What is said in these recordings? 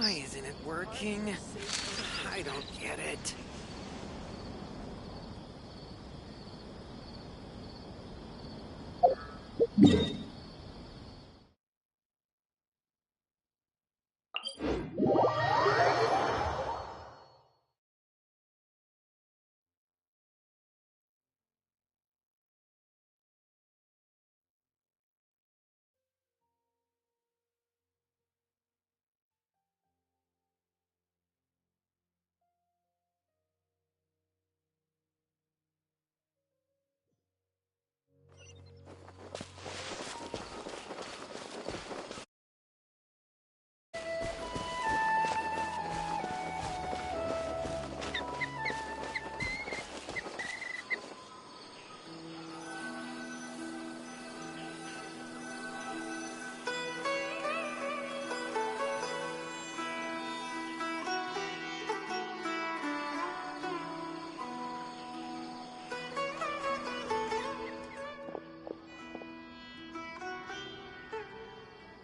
Why isn't it working? I don't get it.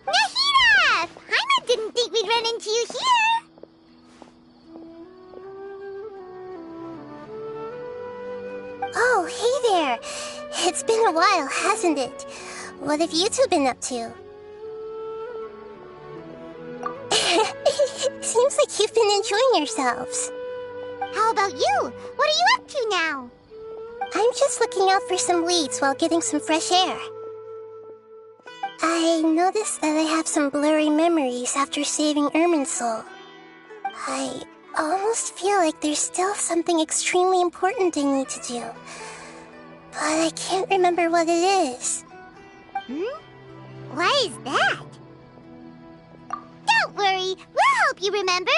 Nahida! Paimon didn't think we'd run into you here! Oh, hey there! It's been a while, hasn't it? What have you two been up to? Seems like you've been enjoying yourselves. How about you? What are you up to now? I'm just looking out for some weeds while getting some fresh air. I noticed that I have some blurry memories after saving Irminsul. I almost feel like there's still something extremely important I need to do. But I can't remember what it is. Why is that? Don't worry, we'll help you remember.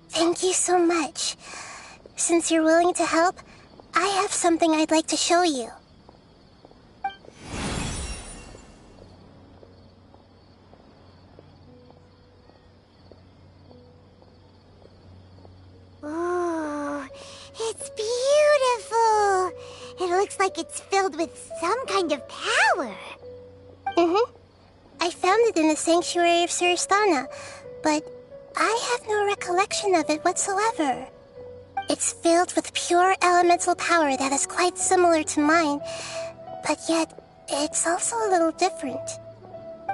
Thank you so much. Since you're willing to help, I have something I'd like to show you. Ooh, it's beautiful. It looks like it's filled with some kind of power. I found it in the Sanctuary of Suristana, but I have no recollection of it whatsoever. It's filled with pure elemental power that is quite similar to mine, but yet it's also a little different.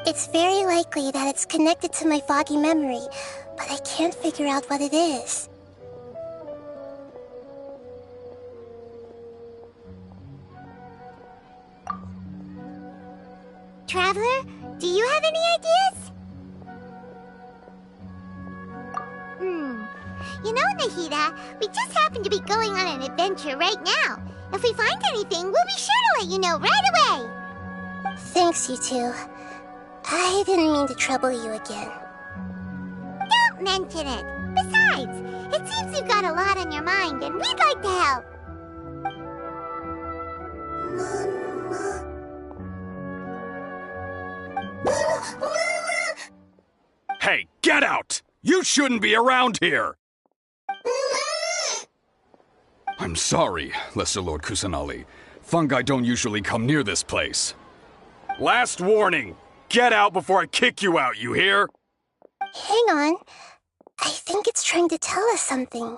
It's very likely that it's connected to my foggy memory, but I can't figure out what it is. Traveler, do you have any ideas? You know, Nahida, we just happen to be going on an adventure right now. If we find anything, we'll be sure to let you know right away. Thanks, you two. I didn't mean to trouble you again. Don't mention it. Besides, it seems you've got a lot on your mind, and we'd like to help. Hey, get out! You shouldn't be around here! I'm sorry, Lesser Lord Kusanali. Fungi don't usually come near this place. Last warning! Get out before I kick you out, you hear? Hang on. I think it's trying to tell us something.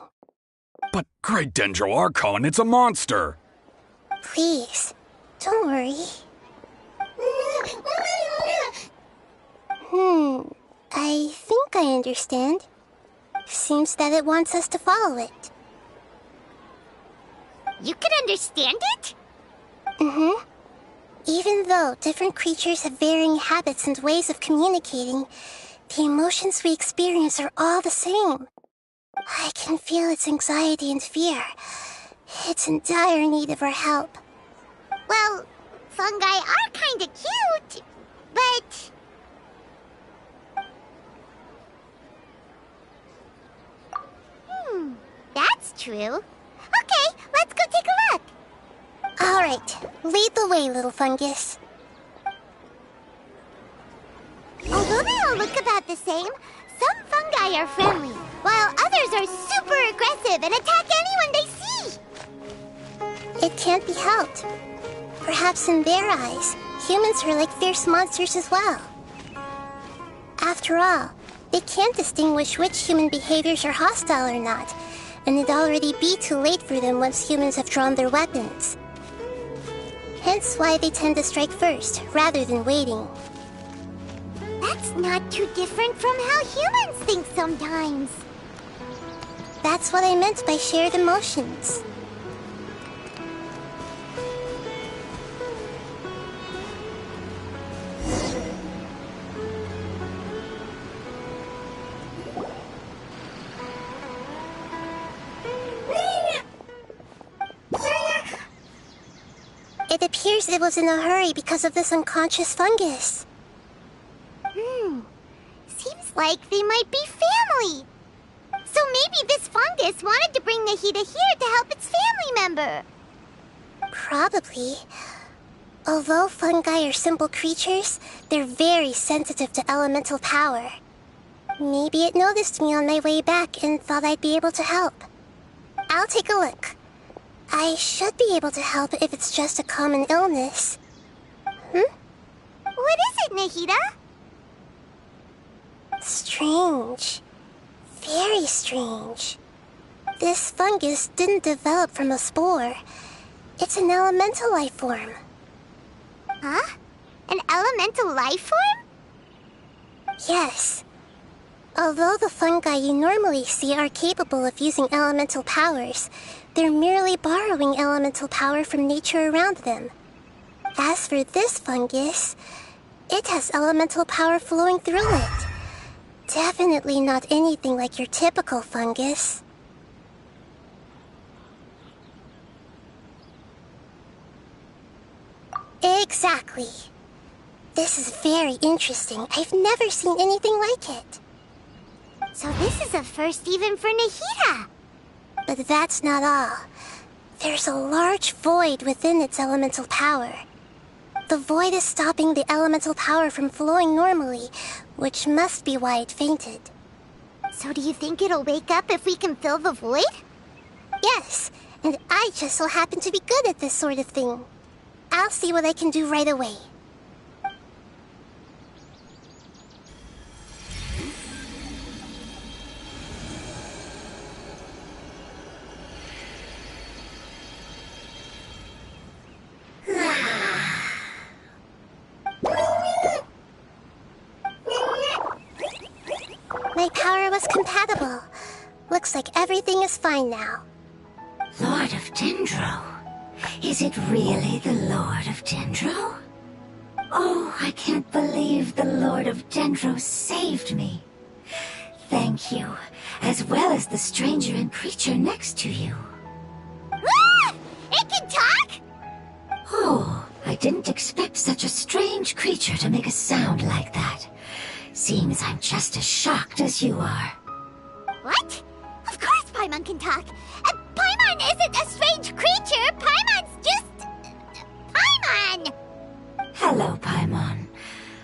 But Great Dendro Archon, it's a monster! Please, don't worry. I think I understand. Seems that it wants us to follow it. You can understand it? Even though different creatures have varying habits and ways of communicating, the emotions we experience are all the same. I can feel its anxiety and fear. It's in dire need of our help. Well, fungi are kinda cute, but... That's true. Okay, let's go take a look. All right, lead the way, little fungus. Although they all look about the same, some fungi are friendly, while others are super aggressive and attack anyone they see. It can't be helped. Perhaps in their eyes, humans are like fierce monsters as well. After all, they can't distinguish which human behaviors are hostile or not, and it'd already be too late for them once humans have drawn their weapons. Hence why they tend to strike first, rather than waiting. That's not too different from how humans think sometimes. That's what I meant by shared emotions. It appears it was in a hurry because of this unconscious fungus. Seems like they might be family. So maybe this fungus wanted to bring Nahida here to help its family member. Probably. Although fungi are simple creatures, they're very sensitive to elemental power. Maybe it noticed me on my way back and thought I'd be able to help. I'll take a look. I should be able to help if it's just a common illness. What is it, Nahida? Strange. Very strange. This fungus didn't develop from a spore. It's an elemental life form. Huh? An elemental life form? Yes. Although the fungi you normally see are capable of using elemental powers, they're merely borrowing elemental power from nature around them. As for this fungus, it has elemental power flowing through it. Definitely not anything like your typical fungus. Exactly. This is very interesting. I've never seen anything like it. So this is a first even for Nahida. But that's not all. There's a large void within its elemental power. The void is stopping the elemental power from flowing normally, which must be why it fainted. So do you think it'll wake up if we can fill the void? Yes, and I just so happen to be good at this sort of thing. I'll see what I can do right away. My power was compatible. Looks like everything is fine now. Lord of Dendro? Is it really the Lord of Dendro? Oh, I can't believe the Lord of Dendro saved me. Thank you, as well as the stranger and creature next to you. Ah! It can talk? Oh, I didn't expect such a strange creature to make a sound like that. Seems I'm just as shocked as you are. What? Of course Paimon can talk. Paimon isn't a strange creature. Paimon's just... Paimon! Hello, Paimon.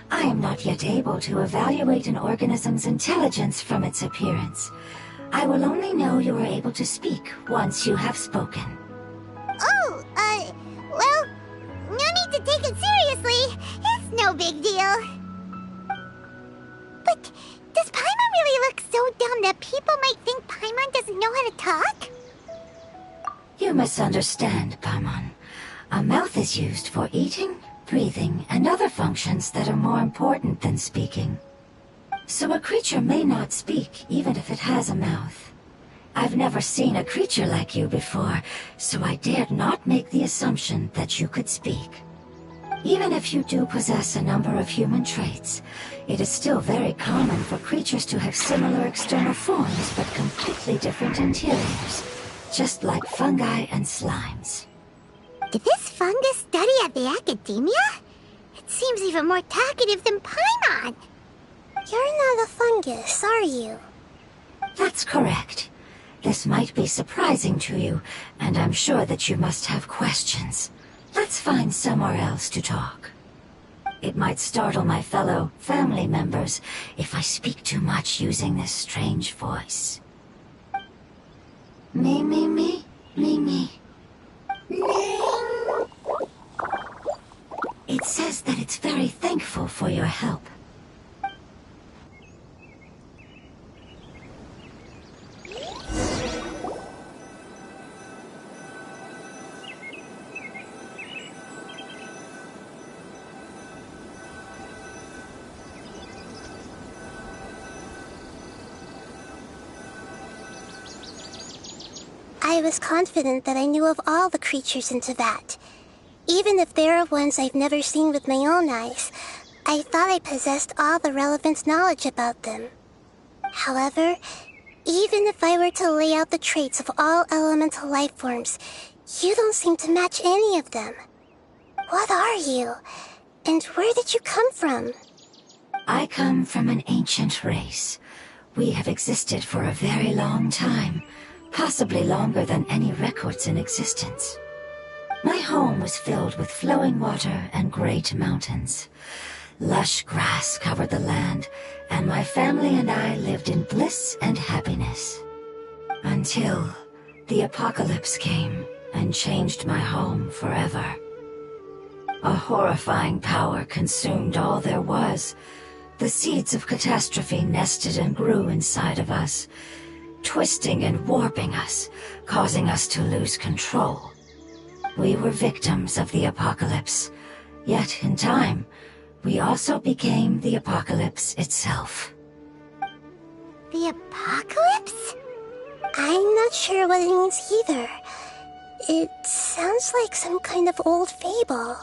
I am not yet able to evaluate an organism's intelligence from its appearance. I will only know you are able to speak once you have spoken. Oh, well, no need to take it seriously. It's no big deal. But does Paimon really look so dumb that people might think Paimon doesn't know how to talk? You misunderstand, Paimon. A mouth is used for eating, breathing, and other functions that are more important than speaking. So a creature may not speak, even if it has a mouth. I've never seen a creature like you before, so I dared not make the assumption that you could speak. Even if you do possess a number of human traits, it is still very common for creatures to have similar external forms but completely different interiors, just like fungi and slimes. Did this fungus study at the academia? It seems even more talkative than Paimon. You're not a fungus, are you? That's correct. This might be surprising to you, and I'm sure that you must have questions. Let's find somewhere else to talk. It might startle my fellow family members if I speak too much using this strange voice. Me, me, me, me, me. It says that it's very thankful for your help. I was confident that I knew of all the creatures in Teyvat. Even if there are ones I've never seen with my own eyes, I thought I possessed all the relevant knowledge about them. However, even if I were to lay out the traits of all elemental life forms, you don't seem to match any of them. What are you? And where did you come from? I come from an ancient race. We have existed for a very long time, possibly longer than any records in existence. My home was filled with flowing water and great mountains. Lush grass covered the land, and my family and I lived in bliss and happiness. Until the apocalypse came and changed my home forever. A horrifying power consumed all there was. The seeds of catastrophe nested and grew inside of us, twisting and warping us, causing us to lose control. We were victims of the apocalypse, yet in time, we also became the apocalypse itself. The apocalypse? I'm not sure what it means either. It sounds like some kind of old fable.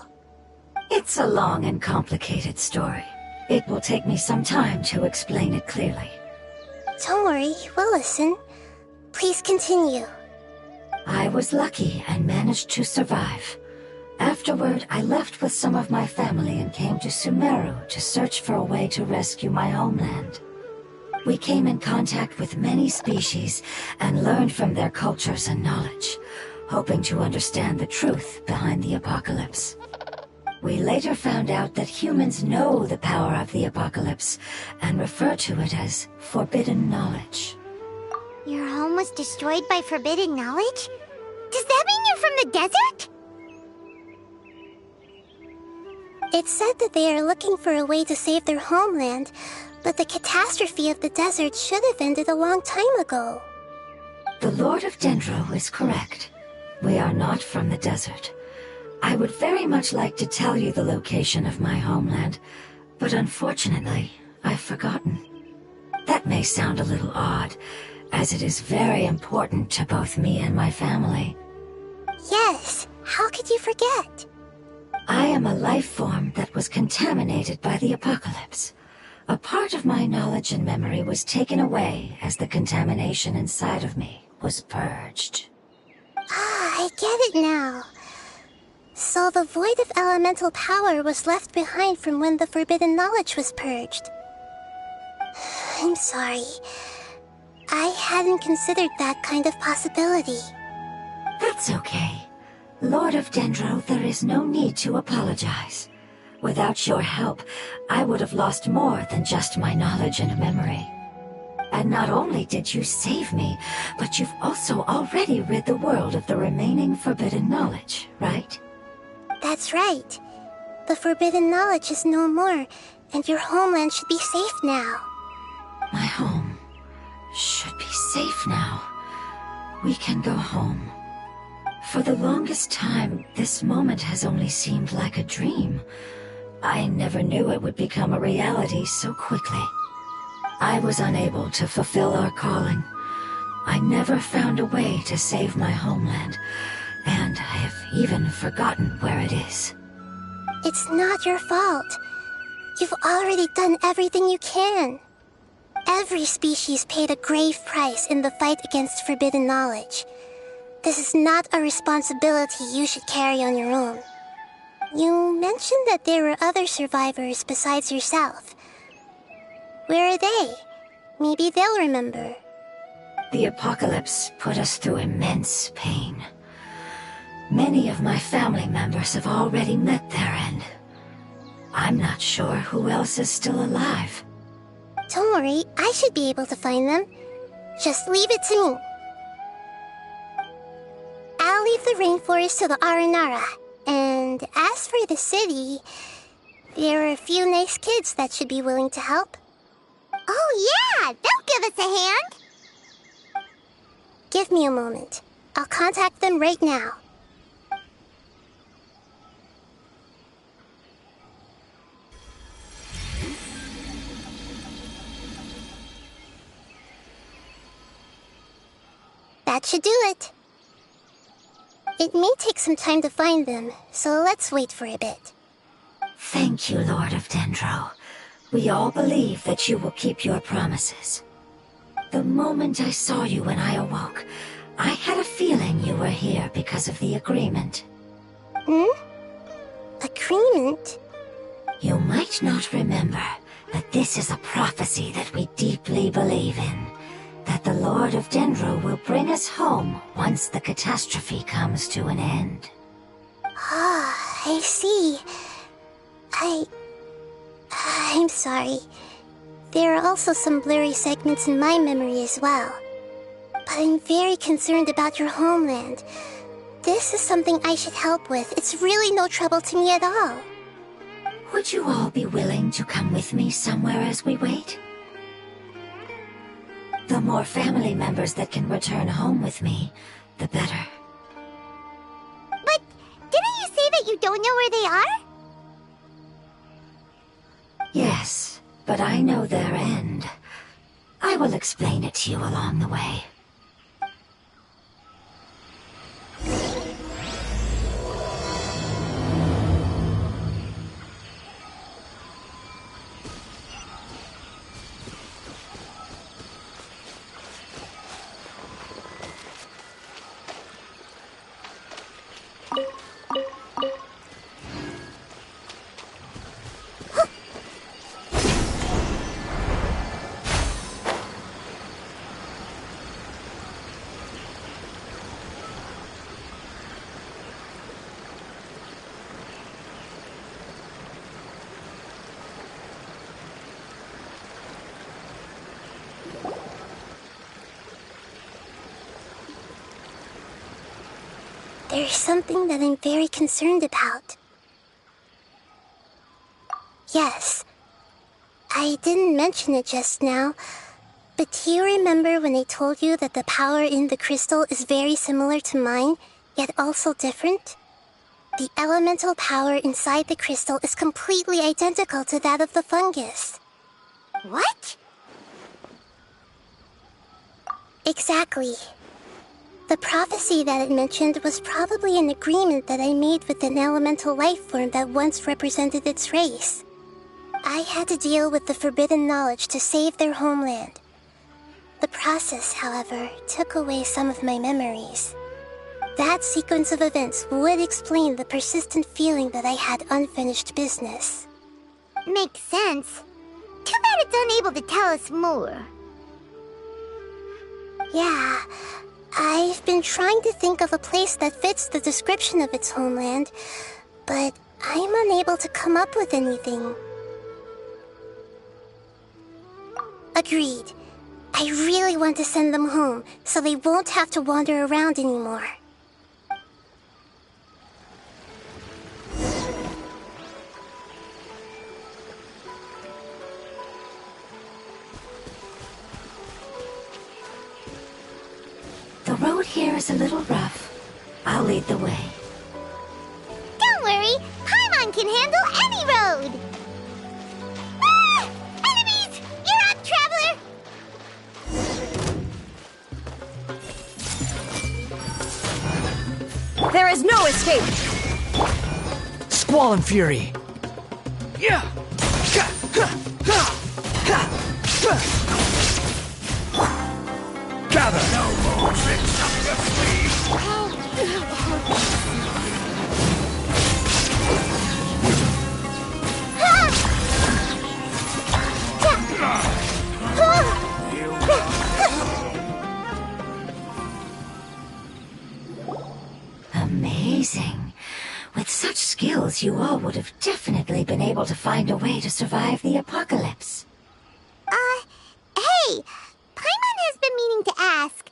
It's a long and complicated story. It will take me some time to explain it clearly. Don't worry, we'll listen. Please continue. I was lucky and managed to survive. Afterward, I left with some of my family and came to Sumeru to search for a way to rescue my homeland. We came in contact with many species and learned from their cultures and knowledge, hoping to understand the truth behind the apocalypse. We later found out that humans know the power of the apocalypse and refer to it as forbidden knowledge. Your home was destroyed by forbidden knowledge? Does that mean you're from the desert? It's said that they are looking for a way to save their homeland, but the catastrophe of the desert should have ended a long time ago. The Lord of Dendro is correct. We are not from the desert. I would very much like to tell you the location of my homeland, but unfortunately, I've forgotten. That may sound a little odd, as it is very important to both me and my family. Yes, how could you forget? I am a life form that was contaminated by the apocalypse. A part of my knowledge and memory was taken away as the contamination inside of me was purged. Ah, I get it now. So the void of elemental power was left behind from when the forbidden knowledge was purged. I'm sorry. I hadn't considered that kind of possibility. That's okay. Lord of Dendro, there is no need to apologize. Without your help, I would have lost more than just my knowledge and memory. And not only did you save me, but you've also already rid the world of the remaining forbidden knowledge, right? That's right. The forbidden knowledge is no more, and your homeland should be safe now. My home should be safe now. We can go home. For the longest time, this moment has only seemed like a dream. I never knew it would become a reality so quickly. I was unable to fulfill our calling. I never found a way to save my homeland, and I have even forgotten where it is. It's not your fault. You've already done everything you can. Every species paid a grave price in the fight against forbidden knowledge. This is not a responsibility you should carry on your own. You mentioned that there were other survivors besides yourself. Where are they? Maybe they'll remember. The apocalypse put us through immense pain. Many of my family members have already met their end. I'm not sure who else is still alive. Don't worry, I should be able to find them. Just leave it to me. I'll leave the rainforest to the Aranara. And as for the city, there are a few nice kids that should be willing to help. Oh yeah, they'll give us a hand. Give me a moment. I'll contact them right now. That should do it. It may take some time to find them, so let's wait for a bit. Thank you, Lord of Dendro. We all believe that you will keep your promises. The moment I saw you when I awoke, I had a feeling you were here because of the agreement. Agreement? You might not remember, but this is a prophecy that we deeply believe in. That the Lord of Dendro will bring us home once the catastrophe comes to an end. Ah, I see. I'm sorry. There are also some blurry segments in my memory as well. But I'm very concerned about your homeland. This is something I should help with. It's really no trouble to me at all. Would you all be willing to come with me somewhere as we wait? The more family members that can return home with me, the better. But didn't you say that you don't know where they are? Yes, but I know their end. I will explain it to you along the way. There's something that I'm very concerned about. Yes, I didn't mention it just now, but do you remember when I told you that the power in the crystal is very similar to mine, yet also different? The elemental power inside the crystal is completely identical to that of the fungus. What? Exactly. The prophecy that it mentioned was probably an agreement that I made with an elemental life form that once represented its race. I had to deal with the forbidden knowledge to save their homeland. The process, however, took away some of my memories. That sequence of events would explain the persistent feeling that I had unfinished business. Makes sense. Too bad it's unable to tell us more. Yeah, I've been trying to think of a place that fits the description of its homeland, but I'm unable to come up with anything. Agreed. I really want to send them home, so they won't have to wander around anymore. The road here is a little rough. I'll lead the way. Don't worry, Paimon can handle any road! Ah! Enemies! You're up, Traveler! There is no escape! Squall and Fury! Yeah! Gather! No more tricks up your sleeve! Amazing. With such skills, you all would have definitely been able to find a way to survive the apocalypse. Hey! Paimon has been meaning to ask.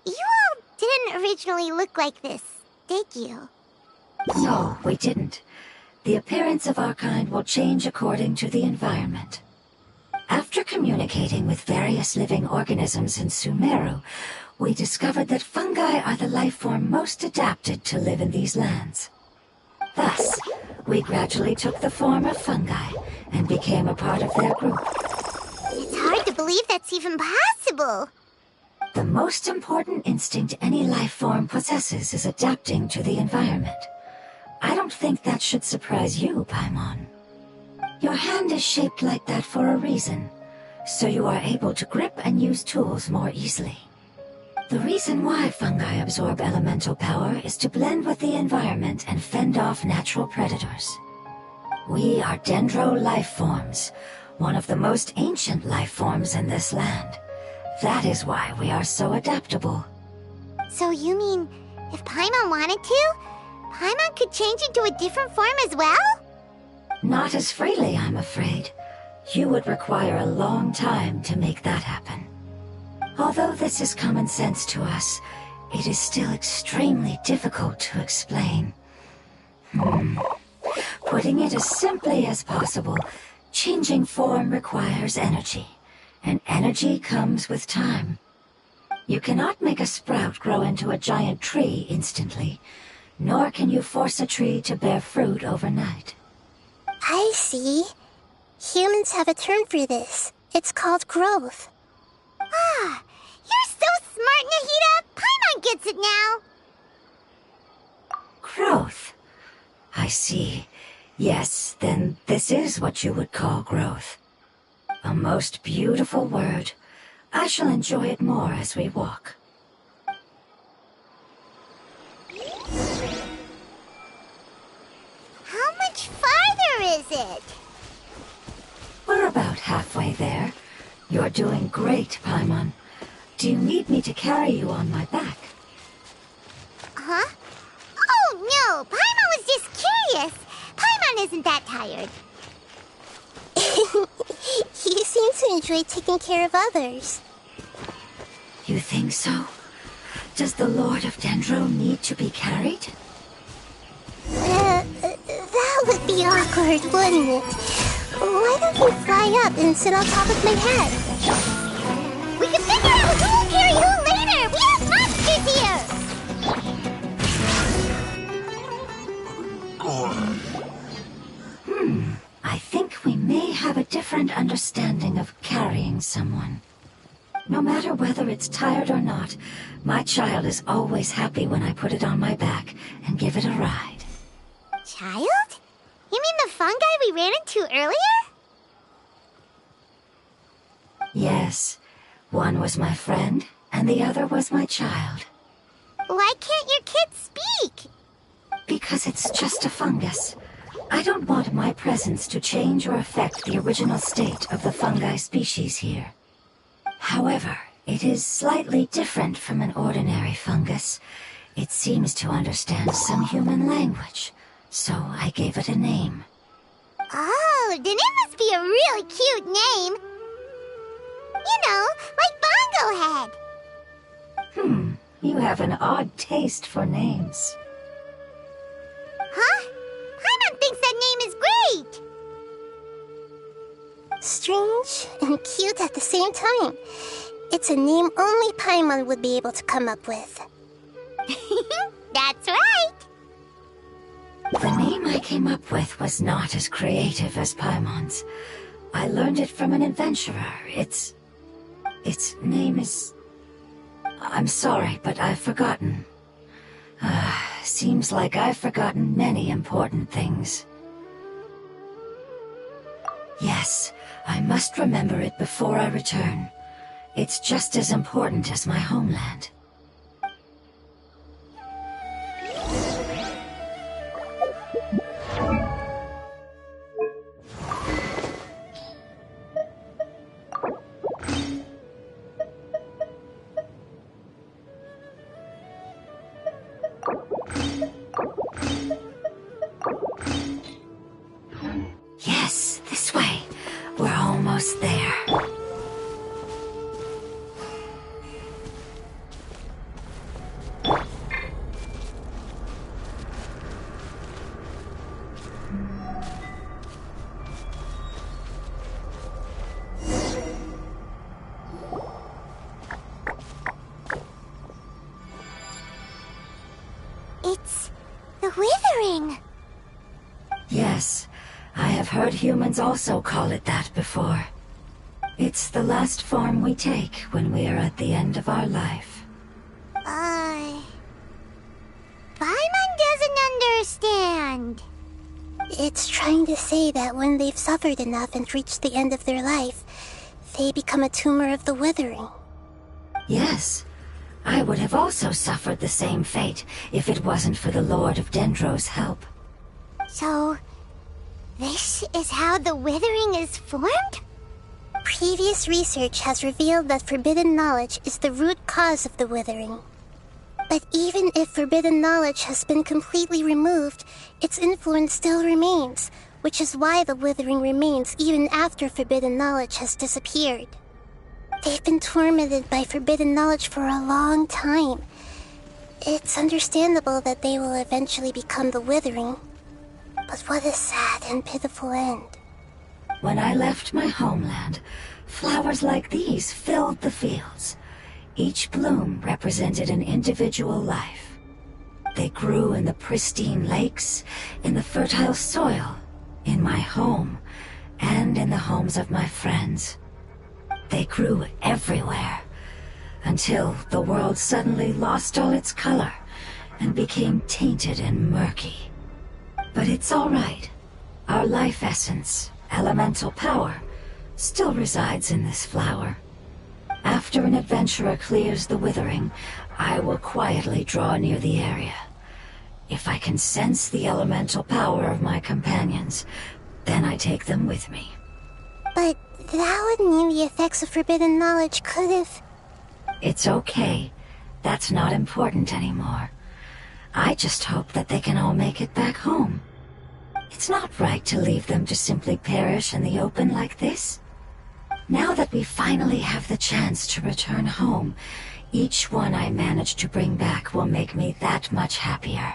You all didn't originally look like this, did you? No, we didn't. The appearance of our kind will change according to the environment. After communicating with various living organisms in Sumeru, we discovered that fungi are the life form most adapted to live in these lands. Thus, we gradually took the form of fungi and became a part of their group. It's hard to believe that's even possible. The most important instinct any life form possesses is adapting to the environment. I don't think that should surprise you, Paimon. Your hand is shaped like that for a reason, so you are able to grip and use tools more easily. The reason why fungi absorb elemental power is to blend with the environment and fend off natural predators. We are dendro life forms, one of the most ancient life forms in this land. That is why we are so adaptable. So you mean, if Paimon wanted to, Paimon could change into a different form as well? Not as freely, I'm afraid. You would require a long time to make that happen. Although this is common sense to us, it is still extremely difficult to explain. Putting it as simply as possible, changing form requires energy, and energy comes with time. You cannot make a sprout grow into a giant tree instantly, nor can you force a tree to bear fruit overnight. I see. Humans have a term for this. It's called growth. Ah, you're so smart, Nahida! Paimon gets it now! Growth. I see. Yes, then this is what you would call growth. A most beautiful word. I shall enjoy it more as we walk. How much farther is it? We're about halfway there. You're doing great, Paimon. Do you need me to carry you on my back? Huh? Oh, no! Paimon was just curious! Paimon isn't that tired. You seem to enjoy taking care of others. You think so? Does the Lord of Dendro need to be carried? That would be awkward, wouldn't it? Why don't you fly up and sit on top of my head? We can figure out who'll carry who later! We have monsters here! I think we may have a different understanding of carrying someone. No matter whether it's tired or not, my child is always happy when I put it on my back and give it a ride. Child? You mean the fungi we ran into earlier? Yes, one was my friend, and the other was my child. Why can't your kid speak? Because it's just a fungus. I don't want my presence to change or affect the original state of the fungi species here. However, it is slightly different from an ordinary fungus. It seems to understand some human language, so I gave it a name. Oh, then it must be a really cute name. You know, like Bongo Head. You have an odd taste for names. Huh? Paimon thinks that name is great! Strange and cute at the same time. It's a name only Paimon would be able to come up with. That's right! The name I came up with was not as creative as Paimon's. I learned it from an adventurer. Its name is... I'm sorry, but I've forgotten. Seems like I've forgotten many important things. Yes, I must remember it before I return. It's just as important as my homeland. Yes, this way. We're almost there. It's the Withering. Yes, I have heard humans also call it that before. It's the last form we take when we are at the end of our life. Paimon doesn't understand. It's trying to say that when they've suffered enough and reached the end of their life, they become a tumor of the withering. Yes, I would have also suffered the same fate if it wasn't for the Lord of Dendro's help. So, this is how the withering is formed? Previous research has revealed that forbidden knowledge is the root cause of the withering. But even if forbidden knowledge has been completely removed, its influence still remains, which is why the withering remains even after forbidden knowledge has disappeared. They've been tormented by forbidden knowledge for a long time. It's understandable that they will eventually become the withering. But what a sad and pitiful end. When I left my homeland, flowers like these filled the fields. Each bloom represented an individual life. They grew in the pristine lakes, in the fertile soil, in my home, and in the homes of my friends. They grew everywhere, until the world suddenly lost all its color and became tainted and murky. But it's all right. Our life essence, elemental power, still resides in this flower. After an adventurer clears the withering, I will quietly draw near the area. If I can sense the elemental power of my companions, then I take them with me. But that would mean the effects of forbidden knowledge could have... It's okay. That's not important anymore. I just hope that they can all make it back home. It's not right to leave them to simply perish in the open like this. Now that we finally have the chance to return home, each one I manage to bring back will make me that much happier.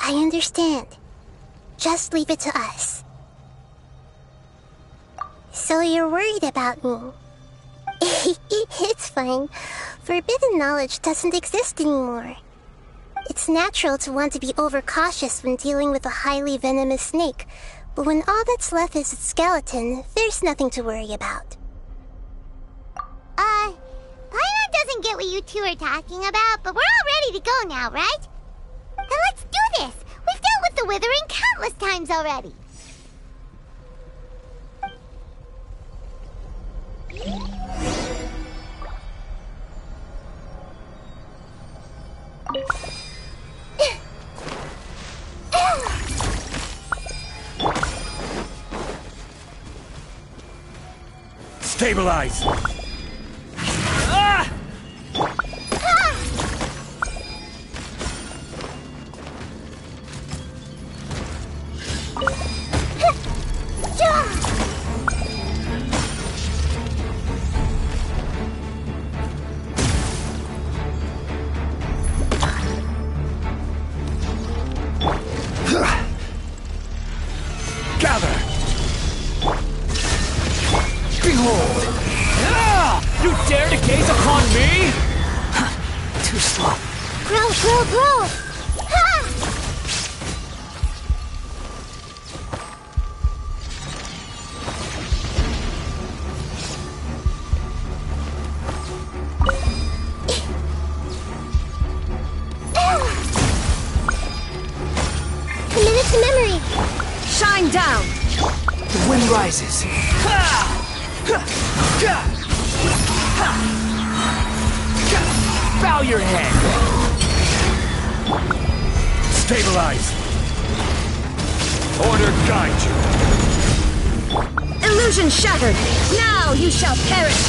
I understand. Just leave it to us. So you're worried about me? It's fine. Forbidden knowledge doesn't exist anymore. It's natural to want to be overcautious when dealing with a highly venomous snake, but when all that's left is its skeleton, there's nothing to worry about. Paimon doesn't get what you two are talking about, but we're all ready to go now, right? Then let's do this! We've dealt with the withering countless times already! Stabilize! Gather! Behold! You dare to gaze upon me? Too slow. Grow! Commit it to memory. Shine down! The wind rises. Bow your head. Stabilize. Order guide you. Illusion shattered! Now you shall perish!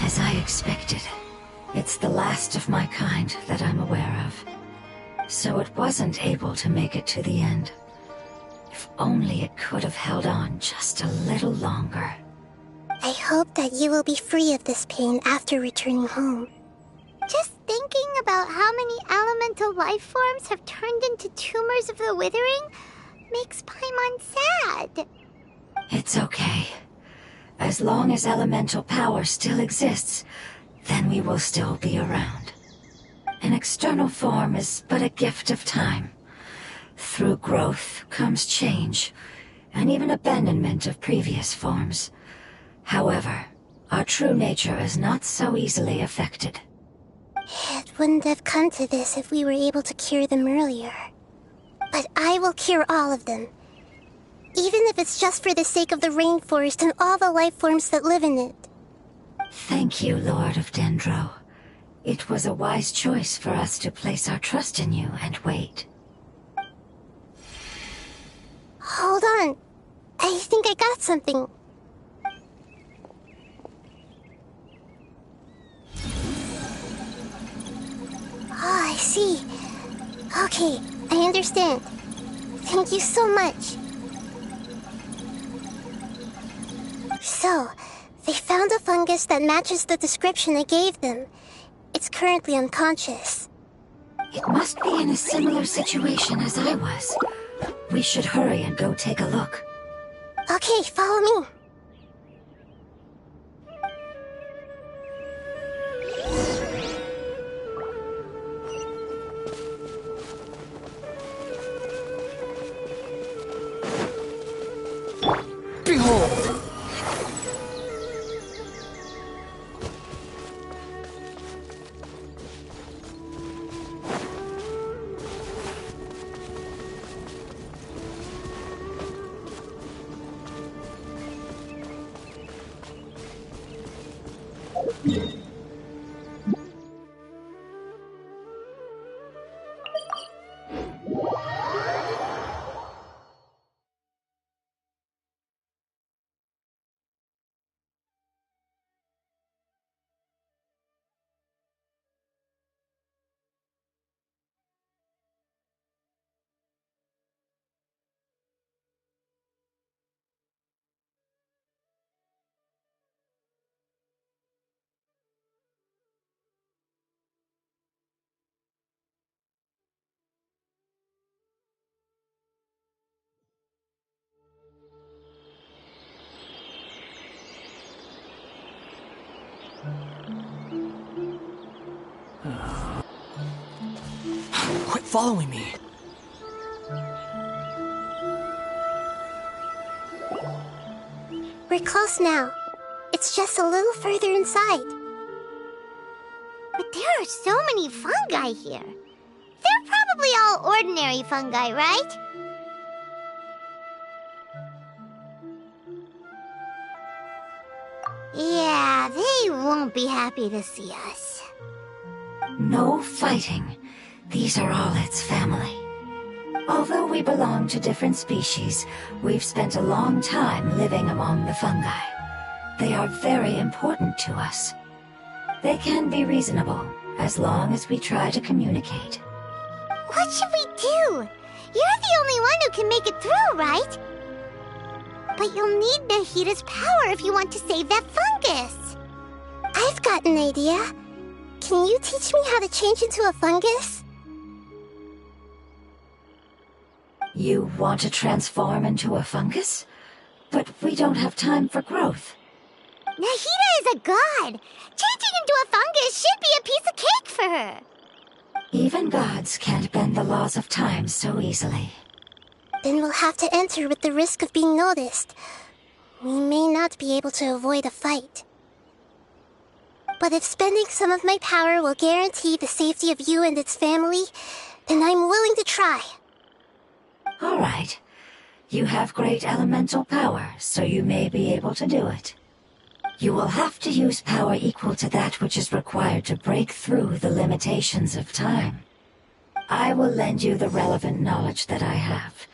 As I expected, it's the last of my kind that I'm aware of. So it wasn't able to make it to the end. If only it could have held on just a little longer. I hope that you will be free of this pain after returning home. Just thinking about how many elemental life forms have turned into tumors of the Withering makes Paimon sad. It's okay. As long as elemental power still exists, then we will still be around. An external form is but a gift of time. Through growth comes change, and even abandonment of previous forms. However, our true nature is not so easily affected. It wouldn't have come to this if we were able to cure them earlier. But I will cure all of them. Even if it's just for the sake of the rainforest and all the life forms that live in it. Thank you, Lord of Dendro. It was a wise choice for us to place our trust in you and wait. Hold on. I think I got something. Oh, I see. Okay, I understand. Thank you so much. So, they found a fungus that matches the description I gave them. It's currently unconscious. It must be in a similar situation as I was. We should hurry and go take a look. Okay, follow me. Behold! Quit following me. We're close now. It's just a little further inside. But there are so many fungi here. They're probably all ordinary fungi, right? Yeah, they won't be happy to see us. No fighting. These are all its family. Although we belong to different species, we've spent a long time living among the fungi. They are very important to us. They can be reasonable, as long as we try to communicate. What should we do? You're the only one who can make it through, right? But you'll need Nahita's power if you want to save that fungus. I've got an idea. Can you teach me how to change into a fungus? You want to transform into a fungus? But we don't have time for growth. Nahita is a god. Changing into a fungus should be a piece of cake for her. Even gods can't bend the laws of time so easily. Then we'll have to enter with the risk of being noticed. We may not be able to avoid a fight. But if spending some of my power will guarantee the safety of you and its family, then I'm willing to try. All right. You have great elemental power, so you may be able to do it. You will have to use power equal to that which is required to break through the limitations of time. I will lend you the relevant knowledge that I have.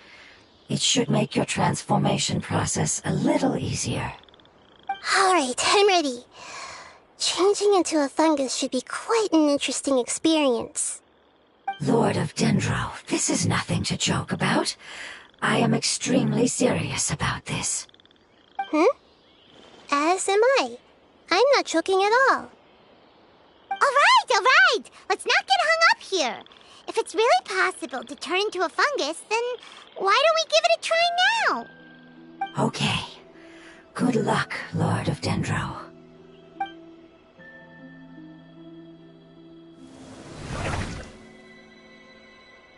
It should make your transformation process a little easier. Alright, I'm ready. Changing into a fungus should be quite an interesting experience. Lord of Dendro, this is nothing to joke about. I am extremely serious about this. As am I. I'm not joking at all. All right, Alright! Let's not get hung up here. If it's really possible to turn into a fungus, then why don't we give it a try now? Okay. Good luck, Lord of Dendro.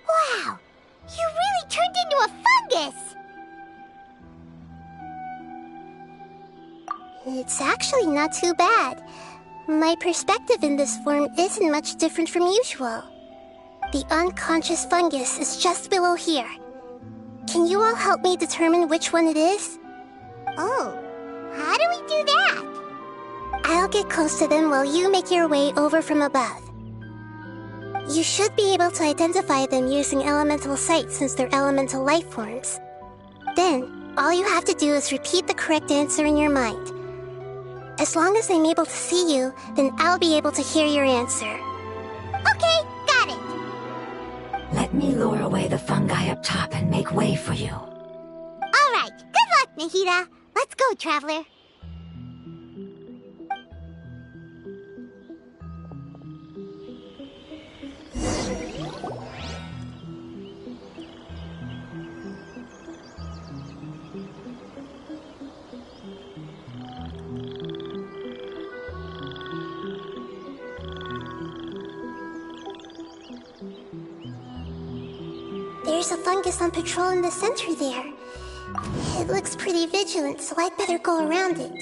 Wow! You really turned into a fungus! It's actually not too bad. My perspective in this form isn't much different from usual. The unconscious fungus is just below here. Can you all help me determine which one it is? Oh, how do we do that? I'll get close to them while you make your way over from above. You should be able to identify them using elemental sight since they're elemental life forms. Then, all you have to do is repeat the correct answer in your mind. As long as I'm able to see you, then I'll be able to hear your answer. Okay, got it. Let me lure away the fungi up top and make way for you. Alright, good luck, Nahida. Let's go, Traveler. There's a fungus on patrol in the center there. It looks pretty vigilant, so I'd better go around it.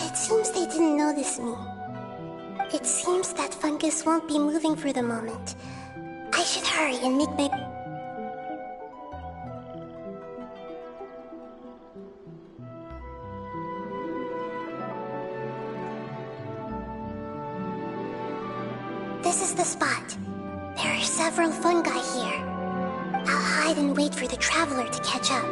It seems they didn't notice me. It seems that fungus won't be moving for the moment. I should hurry and make my... This is the spot. There are several fungi here. I'll hide and wait for the Traveler to catch up.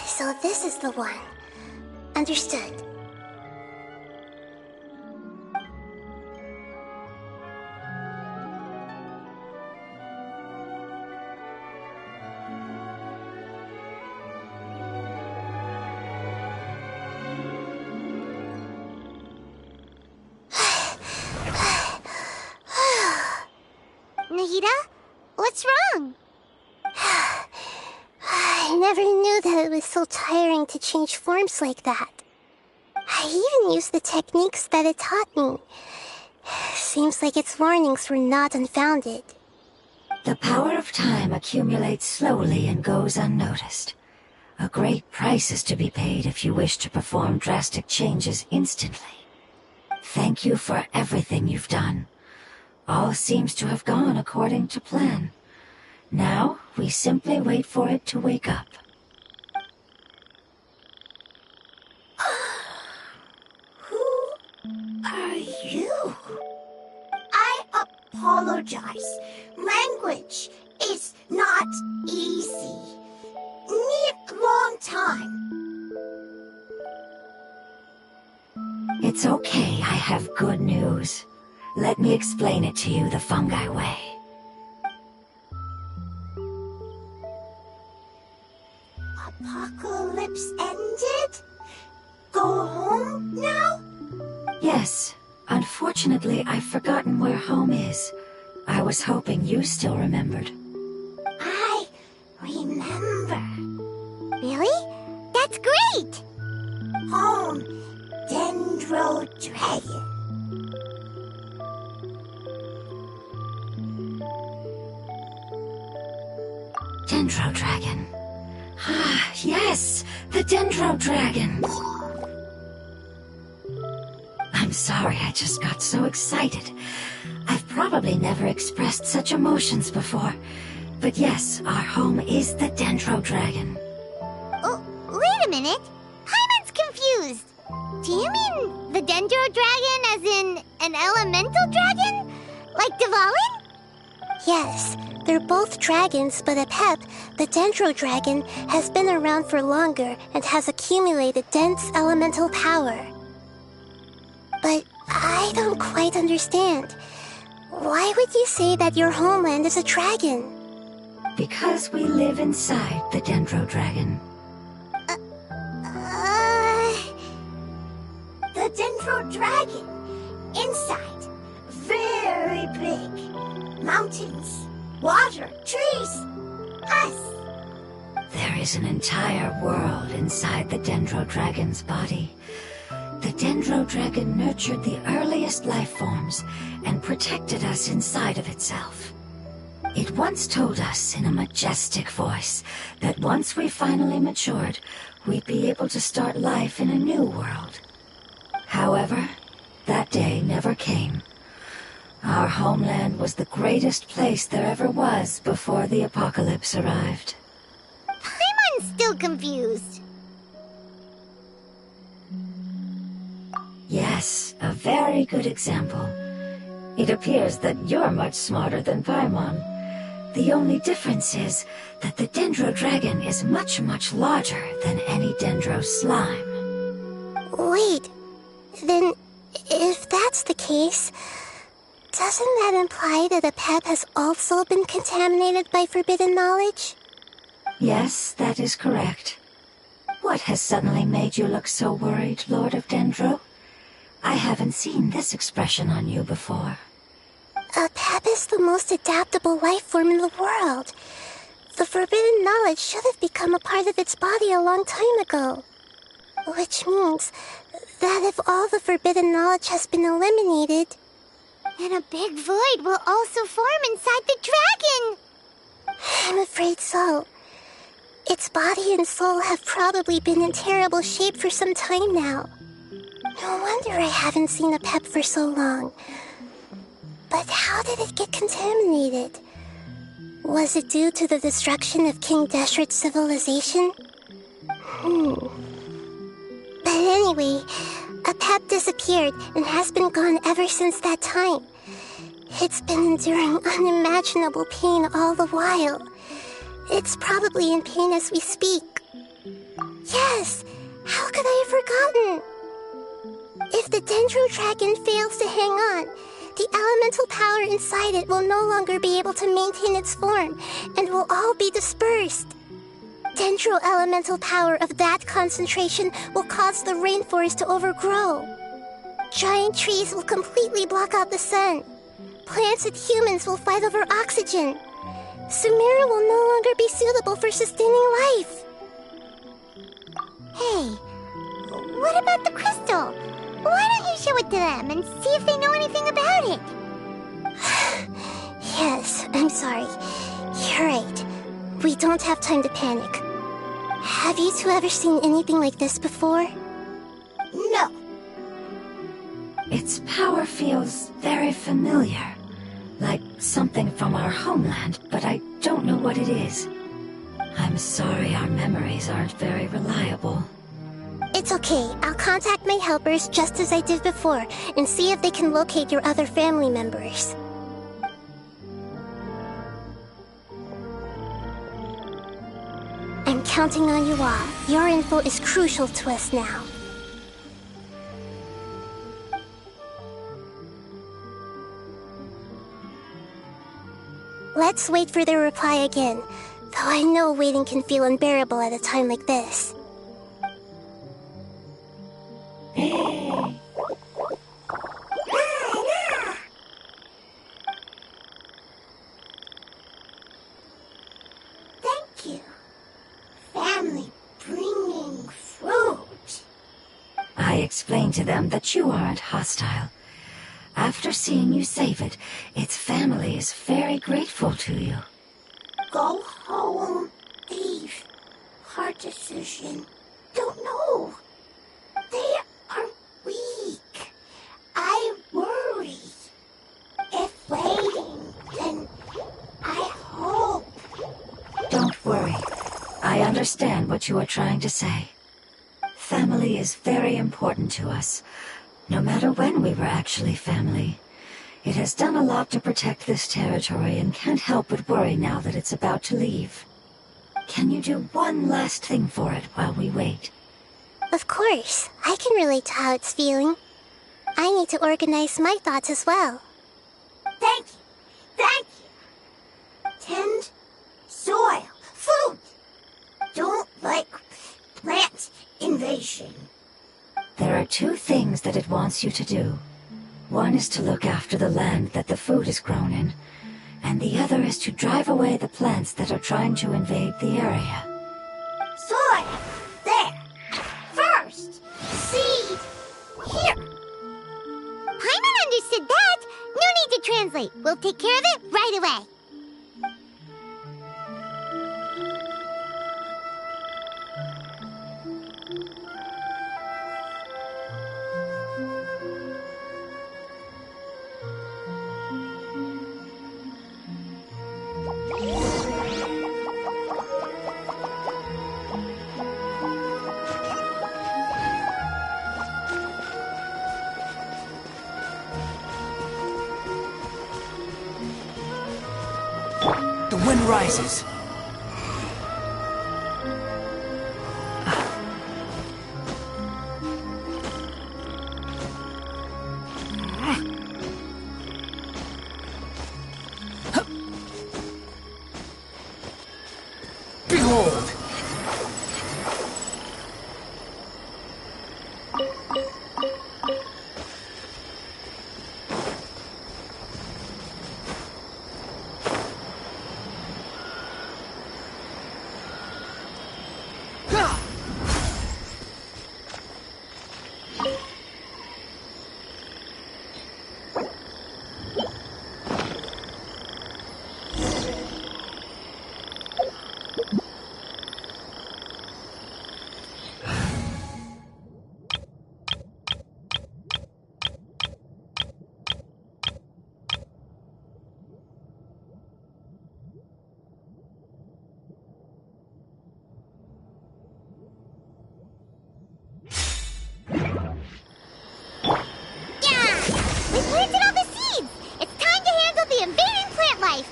So this is the one. Understood. Nahida? What's wrong? I never knew that it was so tiring to change forms like that. I even used the techniques that it taught me. Seems like its warnings were not unfounded. The power of time accumulates slowly and goes unnoticed. A great price is to be paid if you wish to perform drastic changes instantly. Thank you for everything you've done. All seems to have gone according to plan. Now, we simply wait for it to wake up. Who are you? I apologize. Language is not easy. Need long time. It's okay, I have good news. Let me explain it to you the fungi way. Apocalypse ended? Go home now? Yes. Unfortunately, I've forgotten where home is. I was hoping you still remembered. I remember. Really? That's great! Home, Dendro Dragon. Dendro Dragon. Ah, yes! The Dendro Dragon! I'm sorry, I just got so excited. I've probably never expressed such emotions before. But yes, our home is the Dendro Dragon. Oh, wait a minute. Paimon's confused. Do you mean the Dendro Dragon as in an elemental dragon? Like Dvalin? Yes, they're both dragons, but Apep, the Dendro Dragon, has been around for longer and has accumulated dense elemental power. But I don't quite understand. Why would you say that your homeland is a dragon? Because we live inside the Dendro Dragon. The Dendro Dragon. Inside. Very big. Mountains. Water. Trees. Us. There is an entire world inside the Dendro Dragon's body. The Dendro Dragon nurtured the earliest life forms and protected us inside of itself. It once told us in a majestic voice that once we finally matured, we'd be able to start life in a new world. However, that day never came. Our homeland was the greatest place there ever was before the apocalypse arrived. Paimon's still confused. Yes, a very good example. It appears that you're much smarter than Paimon. The only difference is that the Dendro Dragon is much, much larger than any Dendro slime. Wait, then if that's the case, doesn't that imply that Apep has also been contaminated by forbidden knowledge? Yes, that is correct. What has suddenly made you look so worried, Lord of Dendro? I haven't seen this expression on you before. Apep is the most adaptable life form in the world. The forbidden knowledge should have become a part of its body a long time ago. Which means that if all the forbidden knowledge has been eliminated, then a big void will also form inside the dragon. I'm afraid so. Its body and soul have probably been in terrible shape for some time now. No wonder I haven't seen Apep for so long. But how did it get contaminated? Was it due to the destruction of King Deshret's civilization? But anyway, Apep disappeared and has been gone ever since that time. It's been enduring unimaginable pain all the while. It's probably in pain as we speak. Yes! How could I have forgotten? If the Dendro Dragon fails to hang on, the elemental power inside it will no longer be able to maintain its form and will all be dispersed. Dendro elemental power of that concentration will cause the rainforest to overgrow. Giant trees will completely block out the sun. Plants and humans will fight over oxygen. Sumeru will no longer be suitable for sustaining life. Hey, what about the crystal? Why don't you show it to them and see if they know anything about it? Yes, I'm sorry. You're right. We don't have time to panic. Have you two ever seen anything like this before? No. Its power feels very familiar. Like something from our homeland, but I don't know what it is. I'm sorry our memories aren't very reliable. It's okay. I'll contact my helpers just as I did before and see if they can locate your other family members. I'm counting on you all. Your info is crucial to us now. Let's wait for their reply again, though I know waiting can feel unbearable at a time like this. Thank you. Family bringing fruit. I explained to them that you aren't hostile. After seeing you save it, its family is very grateful to you. Go home, Eve. Hard decision. Don't know. They are weak. understand what you are trying to say. Family is very important to us, no matter when we were actually family. It has done a lot to protect this territory and can't help but worry now that it's about to leave. Can you do one last thing for it while we wait? Of course, I can relate to how it's feeling. I need to organize my thoughts as well. Thank you. Thank you. Tend soil. Food. Don't like plant invasion. There are two things that it wants you to do. One is to look after the land that the food is grown in, and the other is to drive away the plants that are trying to invade the area. Soil. There. First. Seed. Here. Paimon understood that. No need to translate. We'll take care of it right away. The wind rises. Behold! We planted all the seeds! It's time to handle the invading plant life!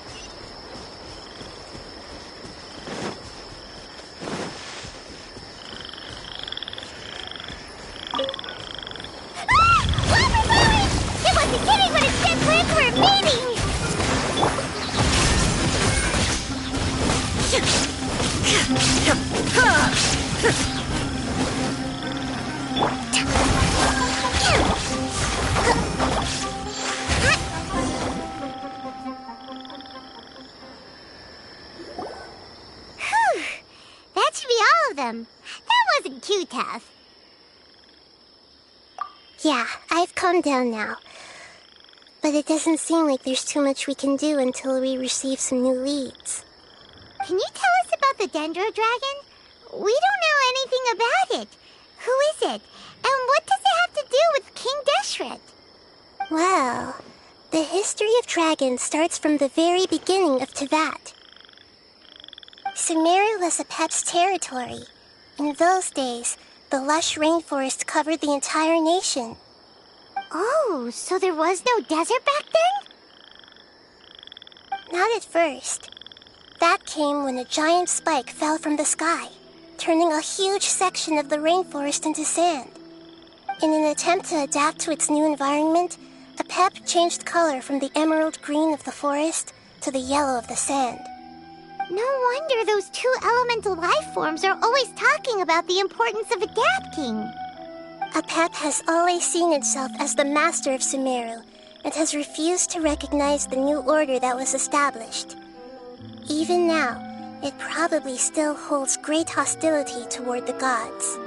Ah! Water balloon! It wasn't kidding when it said plants were invading! That should be all of them. That wasn't too tough. Yeah, I've calmed down now. But it doesn't seem like there's too much we can do until we receive some new leads. Can you tell us about the Dendro Dragon? We don't know anything about it. Who is it? And what does it have to do with King Deshret? Well, the history of dragons starts from the very beginning of Teyvat. Sumeru was Apep's territory. In those days, the lush rainforest covered the entire nation. Oh, so there was no desert back then? Not at first. That came when a giant spike fell from the sky, turning a huge section of the rainforest into sand. In an attempt to adapt to its new environment, Apep changed color from the emerald green of the forest to the yellow of the sand. No wonder those two elemental life forms are always talking about the importance of adapting. Apep has always seen itself as the master of Sumeru and has refused to recognize the new order that was established. Even now, it probably still holds great hostility toward the gods.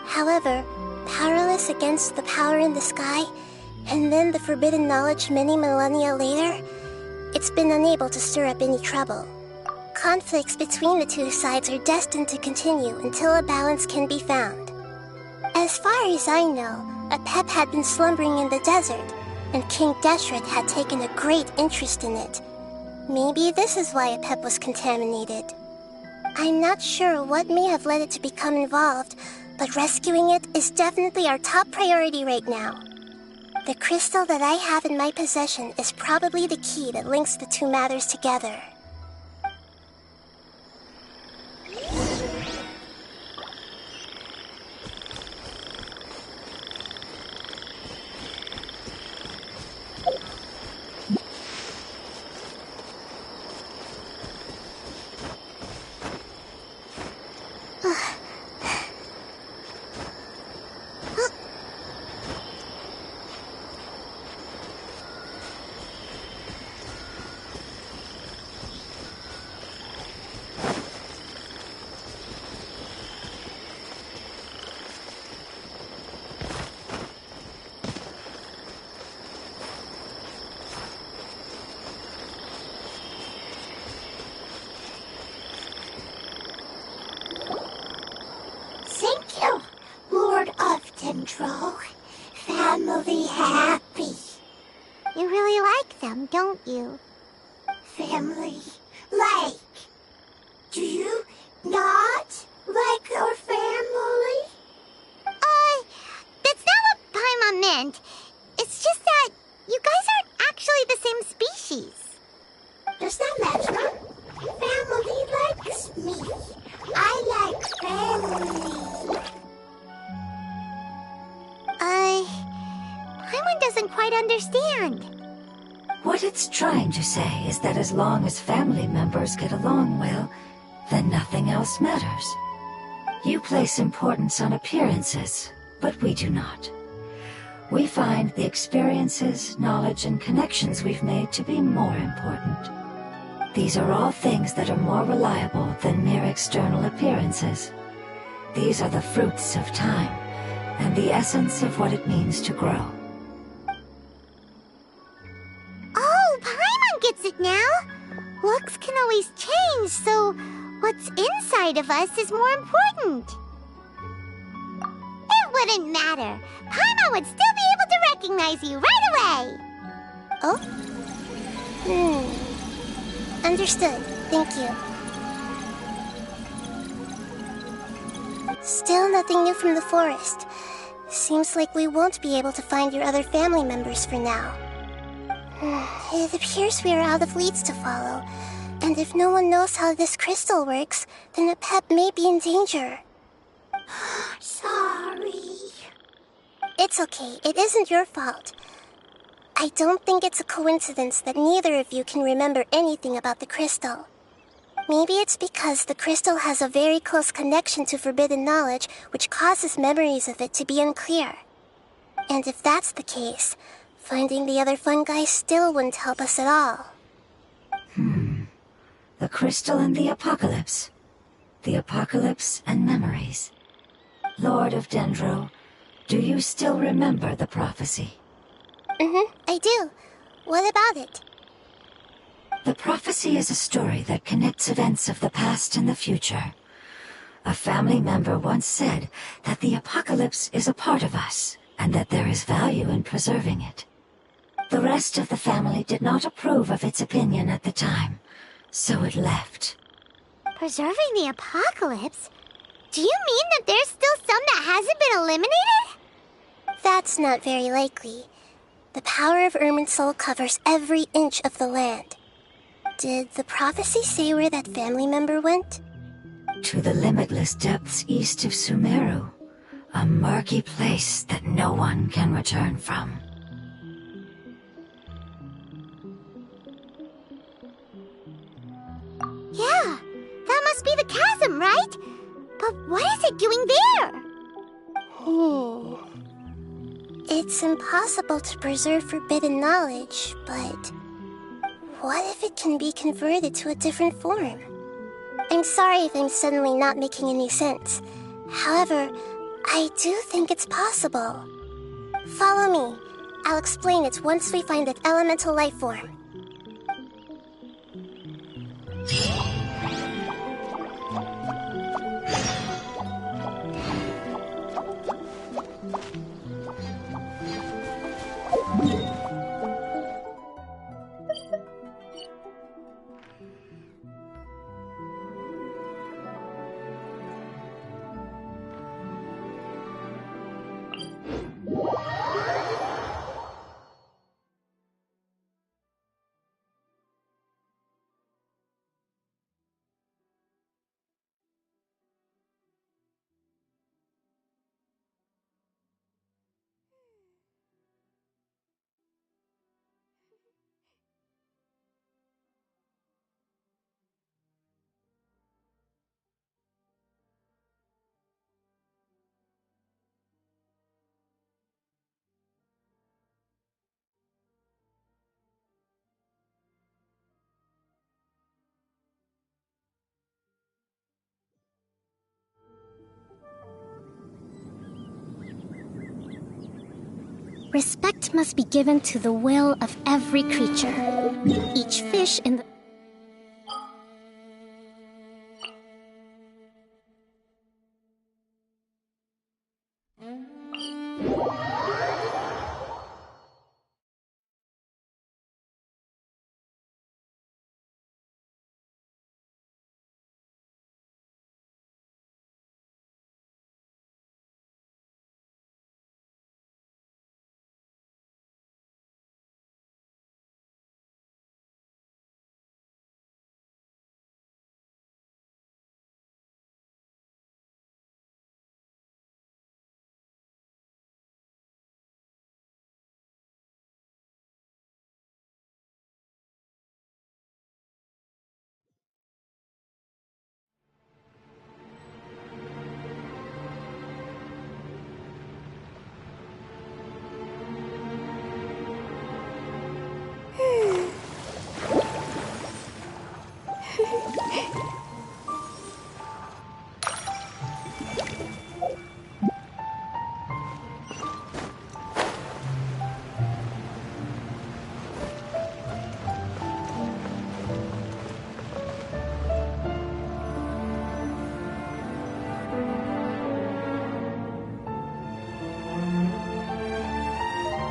However, powerless against the power in the sky, and then the forbidden knowledge many millennia later, it's been unable to stir up any trouble. Conflicts between the two sides are destined to continue until a balance can be found. As far as I know, Apep had been slumbering in the desert, and King Deshret had taken a great interest in it. Maybe this is why Apep was contaminated. I'm not sure what may have led it to become involved, but rescuing it is definitely our top priority right now. The crystal that I have in my possession is probably the key that links the two matters together. Thank you, Lord of Dendro. Family happy. You really like them, don't you? Family like. Do you not like your family? That's not what Paimon meant. It's just that you guys aren't actually the same species. Does that matter? Family likes me. I like family. Paimon doesn't quite understand. What it's trying to say is that as long as family members get along well, then nothing else matters. You place importance on appearances, but we do not. We find the experiences, knowledge, and connections we've made to be more important. These are all things that are more reliable than mere external appearances. These are the fruits of time, and the essence of what it means to grow. Oh, Paimon gets it now. Looks can always change, so what's inside of us is more important. It wouldn't matter. Paimon would still be able to recognize you right away. Oh? Understood. Thank you. Still nothing new from the forest. Seems like we won't be able to find your other family members for now. It appears we are out of leads to follow, and if no one knows how this crystal works, then Apep may be in danger. Sorry. It's okay. It isn't your fault. I don't think it's a coincidence that neither of you can remember anything about the crystal. Maybe it's because the crystal has a very close connection to forbidden knowledge, which causes memories of it to be unclear. And if that's the case, finding the other fungi still wouldn't help us at all. The crystal and the apocalypse. The apocalypse and memories. Lord of Dendro, do you still remember the prophecy? I do. What about it? The prophecy is a story that connects events of the past and the future. A family member once said that the apocalypse is a part of us, and that there is value in preserving it. The rest of the family did not approve of its opinion at the time, so it left. Preserving the apocalypse? Do you mean that there's still some that hasn't been eliminated? That's not very likely. The power of Irminsul covers every inch of the land. Did the prophecy say where that family member went? To the limitless depths east of Sumeru, a murky place that no one can return from. Yeah, that must be the chasm, right? But what is it doing there? It's impossible to preserve forbidden knowledge, but what if it can be converted to a different form? I'm sorry if I'm suddenly not making any sense. However, I do think it's possible. Follow me. I'll explain it once we find that elemental life form. Respect must be given to the will of every creature. Each fish in the...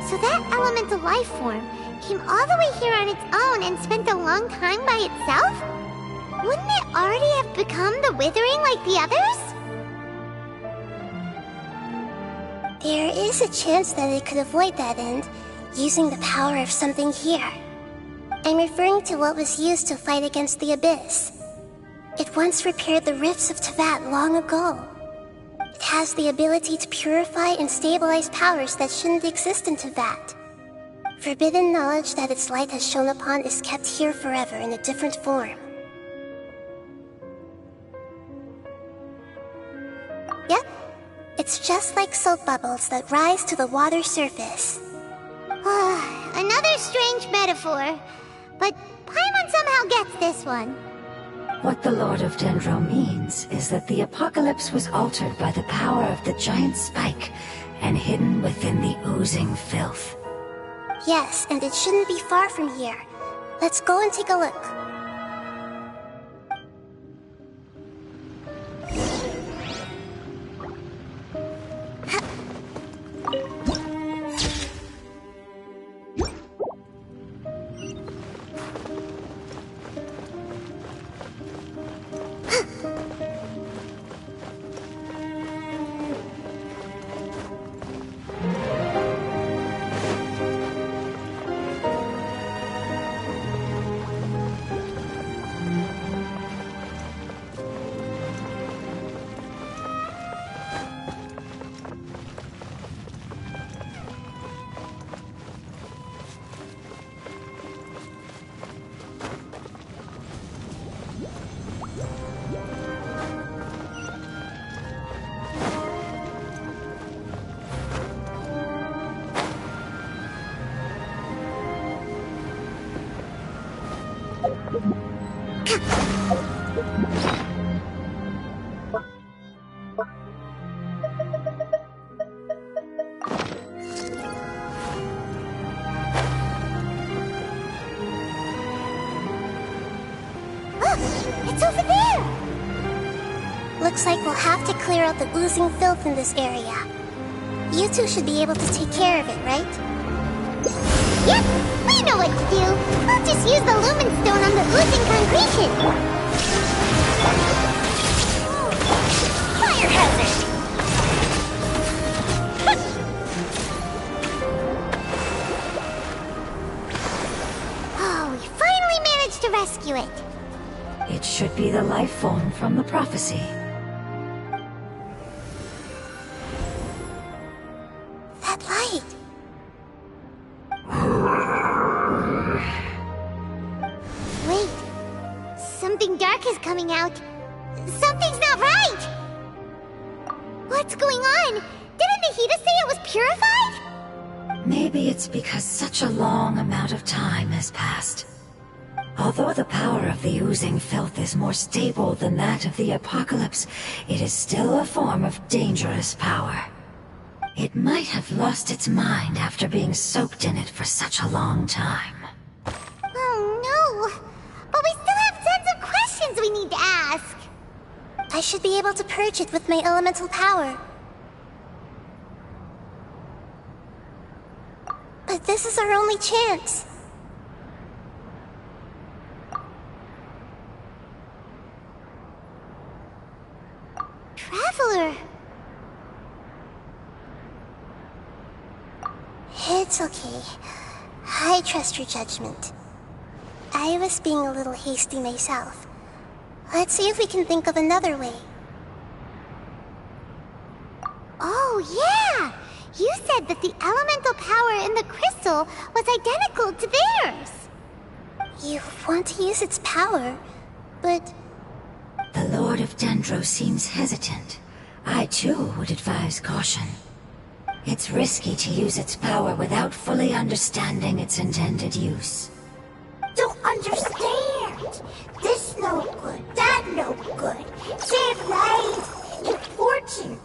So that elemental life form came all the way here on its own and spent a long time by itself? Wouldn't it already have become the Withering like the others? There is a chance that it could avoid that end, using the power of something here. I'm referring to what was used to fight against the Abyss. It once repaired the rifts of Teyvat long ago. It has the ability to purify and stabilize powers that shouldn't exist in Teyvat. Forbidden knowledge that its light has shone upon is kept here forever in a different form. Yep, it's just like soap bubbles that rise to the water surface. Another strange metaphor, but Paimon somehow gets this one. What the Lord of Dendro means is that the apocalypse was altered by the power of the giant spike and hidden within the oozing filth. Yes, and it shouldn't be far from here. Let's go and take a look. It's over there! Looks like we'll have to clear out the oozing filth in this area. You two should be able to take care of it, right? Yep, we know what to do. We'll just use the Lumen Stone on the oozing concretion. Fire hazard! Oh, we finally managed to rescue it. It should be the life form from the prophecy. That light! Wait, something dark is coming out. Something's not right! What's going on? Didn't Nahida say it was purified? Maybe it's because such a long amount of time has passed. Although the power of the oozing filth is more stable than that of the apocalypse, it is still a form of dangerous power. It might have lost its mind after being soaked in it for such a long time. Oh no! But we still have tons of questions we need to ask! I should be able to purge it with my elemental power. But this is our only chance. Traveler! It's okay. I trust your judgment. I was being a little hasty myself. Let's see if we can think of another way. Oh, yeah! You said that the elemental power in the crystal was identical to theirs! You want to use its power, but... The Lord of Dendro seems hesitant. I too would advise caution. It's risky to use its power without fully understanding its intended use. Don't understand. This no good, that no good. Say right. Important.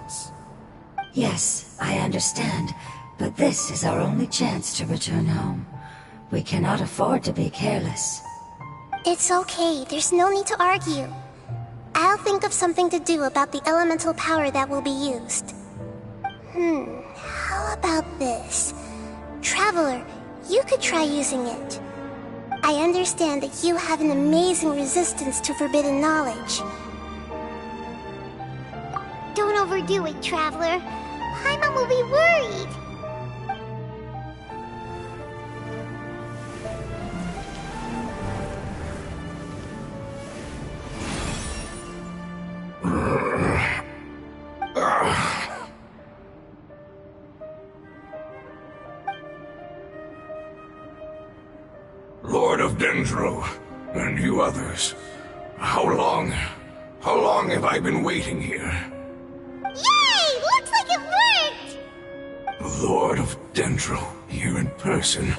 Yes, I understand, but this is our only chance to return home. We cannot afford to be careless. It's okay, there's no need to argue. I'll think of something to do about the elemental power that will be used. How about this? Traveler, you could try using it. I understand that you have an amazing resistance to forbidden knowledge. Don't overdo it, Traveler. Paimon will be worried. Lord of Dendro, and you others, how long have I been waiting here? Yay! Looks like it worked! Lord of Dendro, here in person.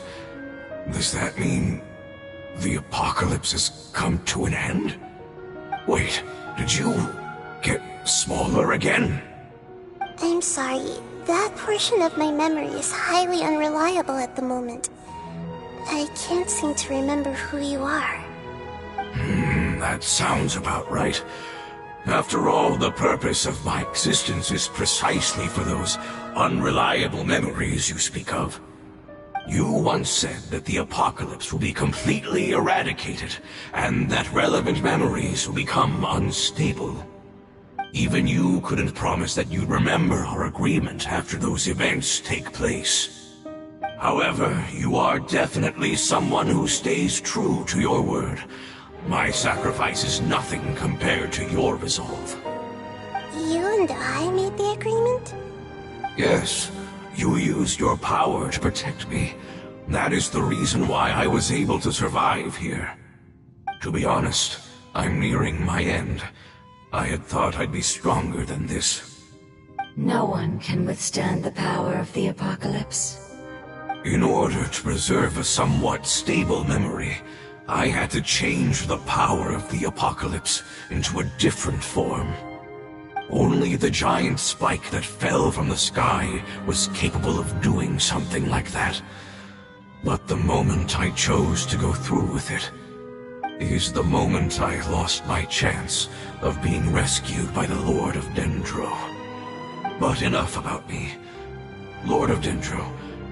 Does that mean the apocalypse has come to an end? Wait, did you get smaller again? I'm sorry, that portion of my memory is highly unreliable at the moment. I can't seem to remember who you are. That sounds about right. After all, the purpose of my existence is precisely for those unreliable memories you speak of. You once said that the apocalypse will be completely eradicated, and that relevant memories will become unstable. Even you couldn't promise that you'd remember our agreement after those events take place. However, you are definitely someone who stays true to your word. My sacrifice is nothing compared to your resolve. You and I made the agreement? Yes, you used your power to protect me. That is the reason why I was able to survive here. To be honest, I'm nearing my end. I had thought I'd be stronger than this. No one can withstand the power of the apocalypse. In order to preserve a somewhat stable memory, I had to change the power of the apocalypse into a different form. Only the giant spike that fell from the sky was capable of doing something like that. But the moment I chose to go through with it is the moment I lost my chance of being rescued by the Lord of Dendro. But enough about me. Lord of Dendro,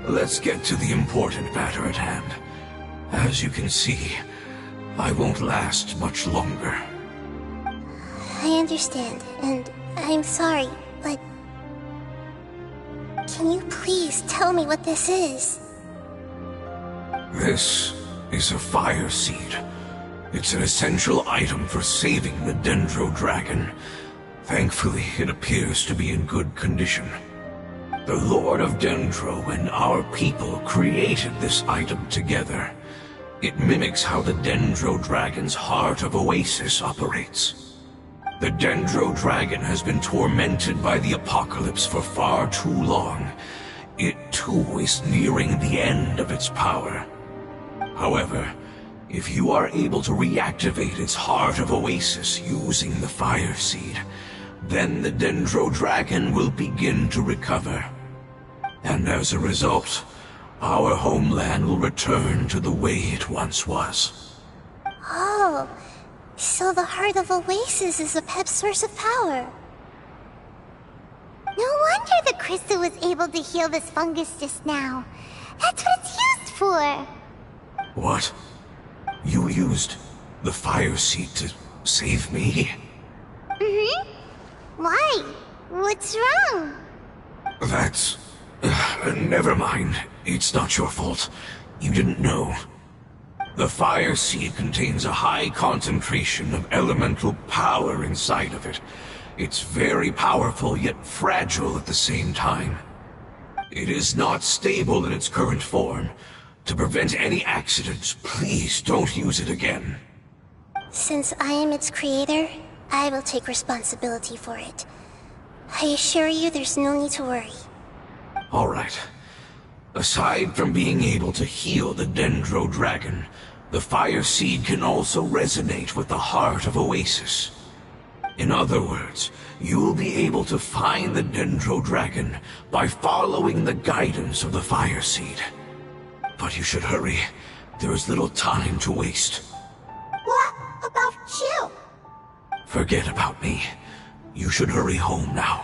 let's get to the important matter at hand. As you can see, I won't last much longer. I understand, and I'm sorry, but... Can you please tell me what this is? This is a fire seed. It's an essential item for saving the Dendro Dragon. Thankfully, it appears to be in good condition. The Lord of Dendro and our people created this item together. It mimics how the Dendro Dragon's Heart of Oasis operates. The Dendro Dragon has been tormented by the apocalypse for far too long. It too is nearing the end of its power. However, if you are able to reactivate its Heart of Oasis using the Fire Seed, then the Dendro Dragon will begin to recover. And as a result, our homeland will return to the way it once was. Oh, so the Heart of Oasis is a Pep's source of power. No wonder the crystal was able to heal this fungus just now. That's what it's used for. What? You used the fire seed to save me? Mm-hmm. Why? What's wrong? That's... never mind. It's not your fault. You didn't know. The fire seed contains a high concentration of elemental power inside of it. It's very powerful, yet fragile at the same time. It is not stable in its current form. To prevent any accidents, please don't use it again. Since I am its creator, I will take responsibility for it. I assure you there's no need to worry. Alright. Aside from being able to heal the Dendro Dragon, the fire seed can also resonate with the heart of Oasis. In other words, you'll be able to find the Dendro Dragon by following the guidance of the fire seed. But you should hurry. There is little time to waste. What about you? Forget about me. You should hurry home now.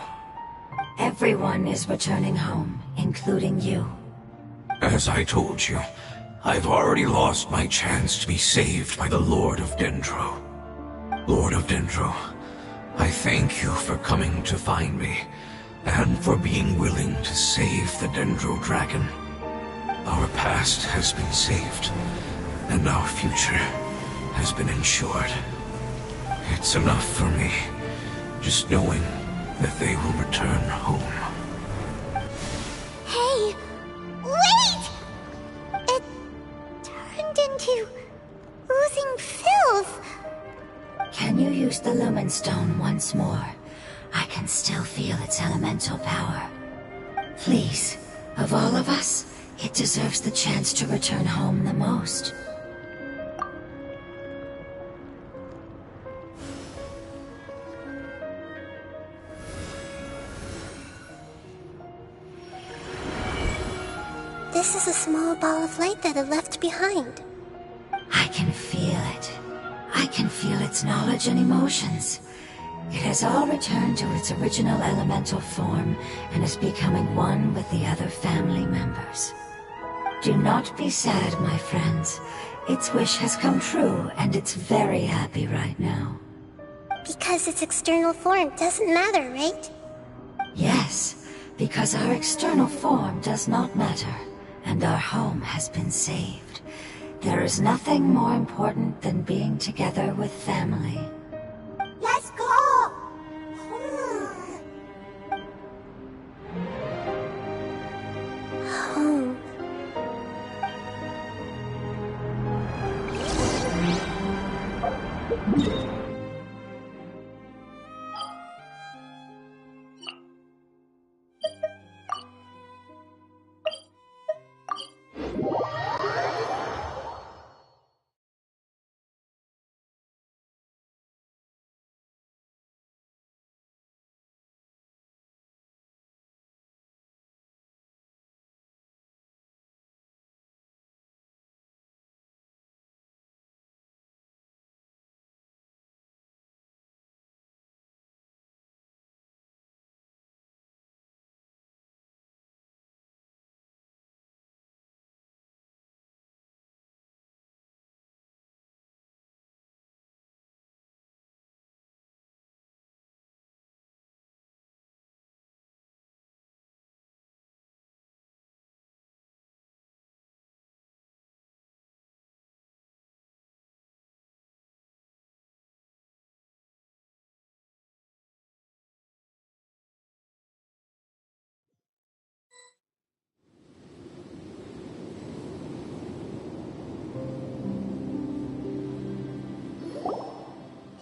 Everyone is returning home, including you. As I told you, I've already lost my chance to be saved by the Lord of Dendro. Lord of Dendro, I thank you for coming to find me, and for being willing to save the Dendro Dragon. Our past has been saved, and our future has been ensured. It's enough for me, just knowing that they will return home. Hey! Wait! It turned into oozing filth. Can you use the Lumen Stone once more? I can still feel its elemental power. Please, of all of us, it deserves the chance to return home the most. This is a small ball of light that it left behind. I can feel it. I can feel its knowledge and emotions. It has all returned to its original elemental form and is becoming one with the other family members. Do not be sad, my friends. Its wish has come true, and it's very happy right now. Because its external form doesn't matter, right? Yes, because our external form does not matter, and our home has been saved. There is nothing more important than being together with family. Let's go! Home.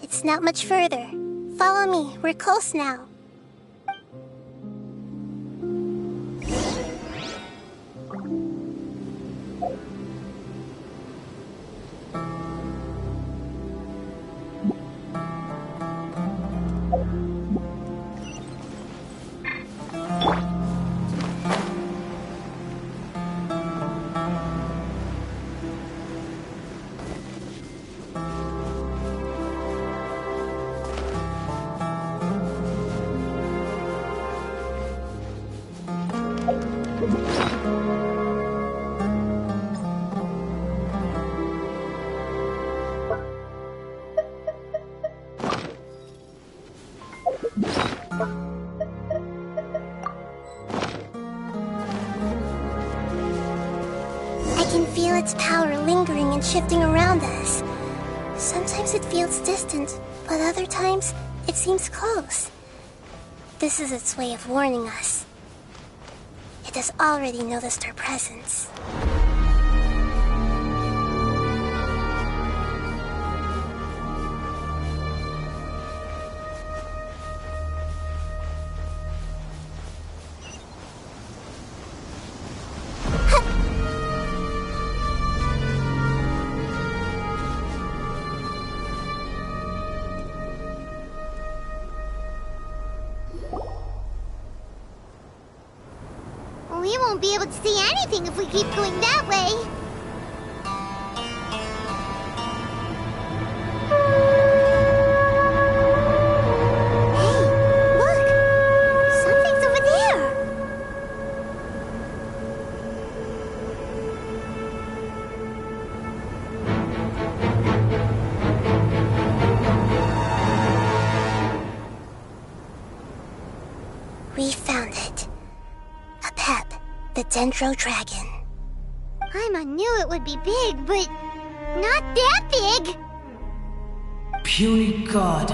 It's not much further. Follow me, we're close now. feel its power lingering and shifting around us. Sometimes it feels distant, but other times it seems close. This is its way of warning us. It has already noticed our presence. We won't be able to see anything if we keep going that way. Hey, look! Something's over there! We found it. Apep, the Dendro Dragon. Paimon knew it would be big, but not that big! Puny god,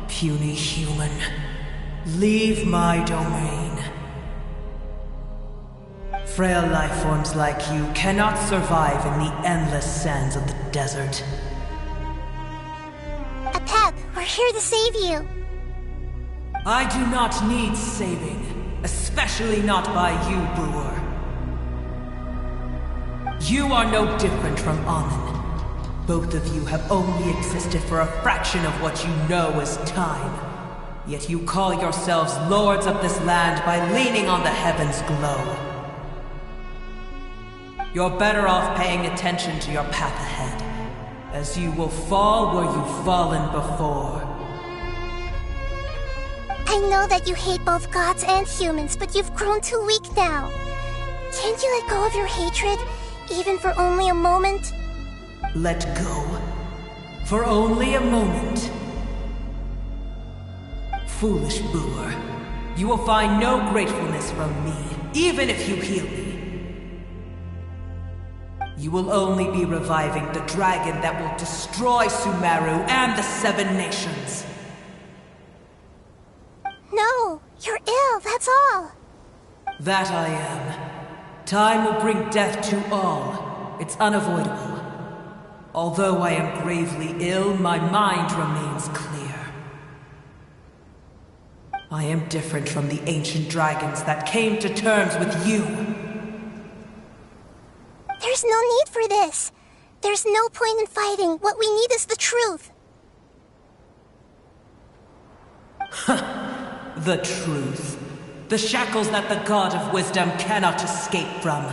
puny human, leave my domain. Frail life forms like you cannot survive in the endless sands of the desert. Apep, we're here to save you. I do not need saving. Especially not by you, Brewer. You are no different from Amun. Both of you have only existed for a fraction of what you know as time. Yet you call yourselves lords of this land by leaning on the heavens' glow. You're better off paying attention to your path ahead, as you will fall where you've fallen before. I know that you hate both gods and humans, but you've grown too weak now. Can't you let go of your hatred, even for only a moment? Let go? For only a moment? Foolish Brewer, you will find no gratefulness from me, even if you heal me. You will only be reviving the dragon that will destroy Sumeru and the Seven Nations. No, you're ill, that's all. That I am. Time will bring death to all. It's unavoidable. Although I am gravely ill, my mind remains clear. I am different from the ancient dragons that came to terms with you. There's no need for this. There's no point in fighting. What we need is the truth. The truth. The shackles that the God of Wisdom cannot escape from.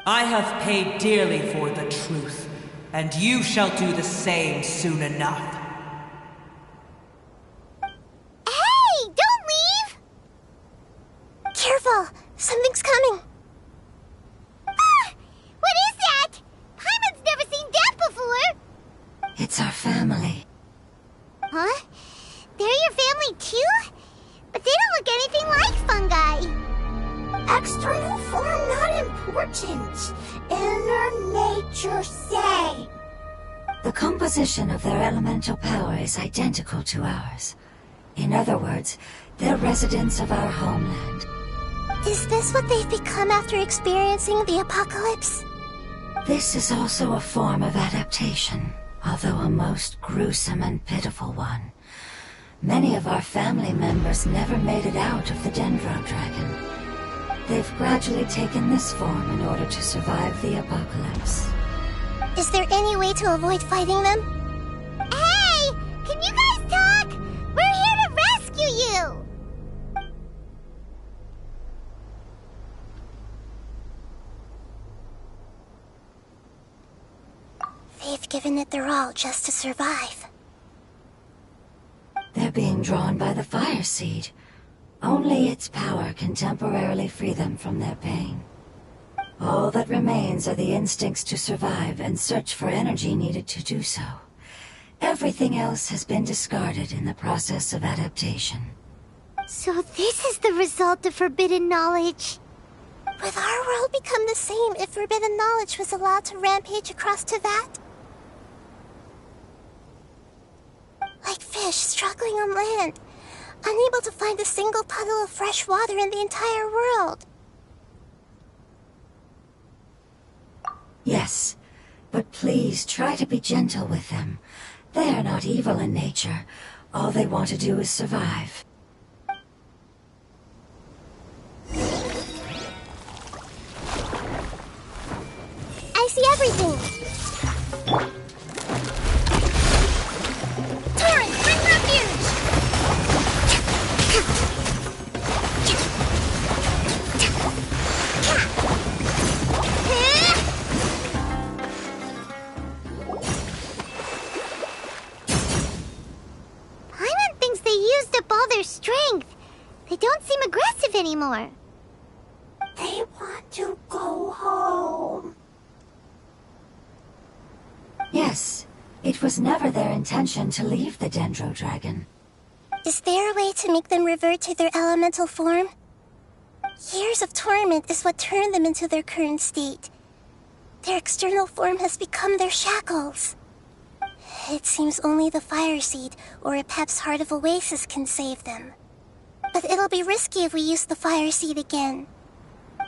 I have paid dearly for the truth, and you shall do the same soon enough. Hey! Don't leave! Careful! Something's coming! Ah! What is that? Paimon's never seen that before! It's our family. Huh? They're your family too? But they don't look anything like fungi. External form not important. Inner nature say. The composition of their elemental power is identical to ours. In other words, they're residents of our homeland. Is this what they've become after experiencing the apocalypse? This is also a form of adaptation, although a most gruesome and pitiful one. Many of our family members never made it out of the Dendro Dragon. They've gradually taken this form in order to survive the apocalypse. Is there any way to avoid fighting them? Hey! Can you guys talk? We're here to rescue you! They've given it their all just to survive. They're being drawn by the Fire Seed. Only its power can temporarily free them from their pain. All that remains are the instincts to survive and search for energy needed to do so. Everything else has been discarded in the process of adaptation. So this is the result of forbidden knowledge. Would our world become the same if forbidden knowledge was allowed to rampage across Teyvat? Like fish struggling on land, unable to find a single puddle of fresh water in the entire world. Yes, but please try to be gentle with them. They are not evil in nature. All they want to do is survive. I see everything! Torrent, bring refuge! Paimon thinks they used up all their strength. They don't seem aggressive anymore. They want to go home. Yes, it was never their intention to leave the Dendro Dragon. Is there a way to make them revert to their elemental form? Years of torment is what turned them into their current state. Their external form has become their shackles. It seems only the Fire Seed or Apep's Heart of Oasis can save them. But it'll be risky if we use the Fire Seed again.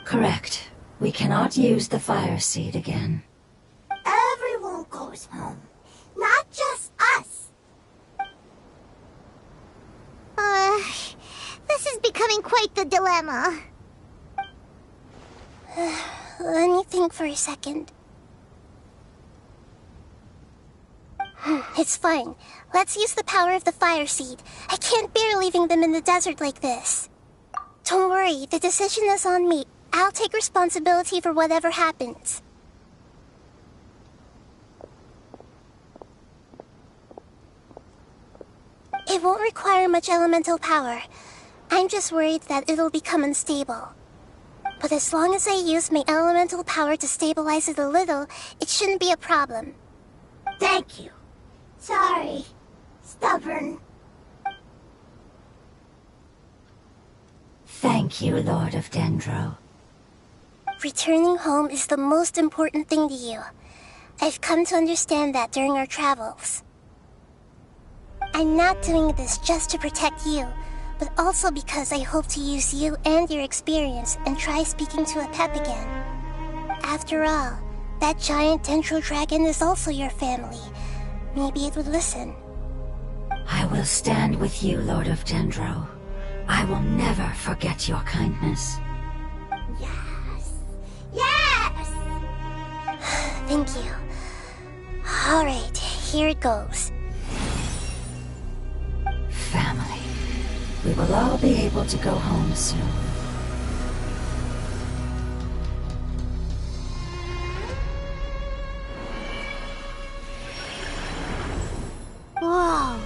Correct. We cannot use the Fire Seed again. Everyone goes home, not just us. This is becoming quite the dilemma. Let me think for a second. It's fine. Let's use the power of the Fire Seed. I can't bear leaving them in the desert like this. Don't worry, the decision is on me. I'll take responsibility for whatever happens. It won't require much elemental power. I'm just worried that it'll become unstable. But as long as I use my elemental power to stabilize it a little, it shouldn't be a problem. Thank you. Sorry. Stubborn. Thank you, Lord of Dendro. Returning home is the most important thing to you. I've come to understand that during our travels. I'm not doing this just to protect you, but also because I hope to use you and your experience and try speaking to Apep again. After all, that giant Dendro Dragon is also your family. Maybe it would listen. I will stand with you, Lord of Dendro. I will never forget your kindness. Yes. Yes! Thank you. Alright, here it goes. Family. We will all be able to go home soon. Whoa,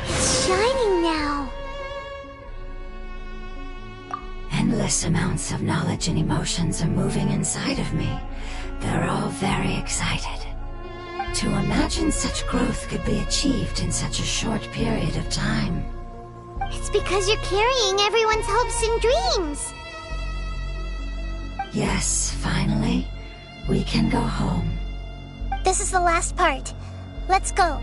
it's shining now. Endless amounts of knowledge and emotions are moving inside of me. They're all very excited. To imagine such growth could be achieved in such a short period of time. It's because you're carrying everyone's hopes and dreams. Yes, finally, we can go home. This is the last part. Let's go.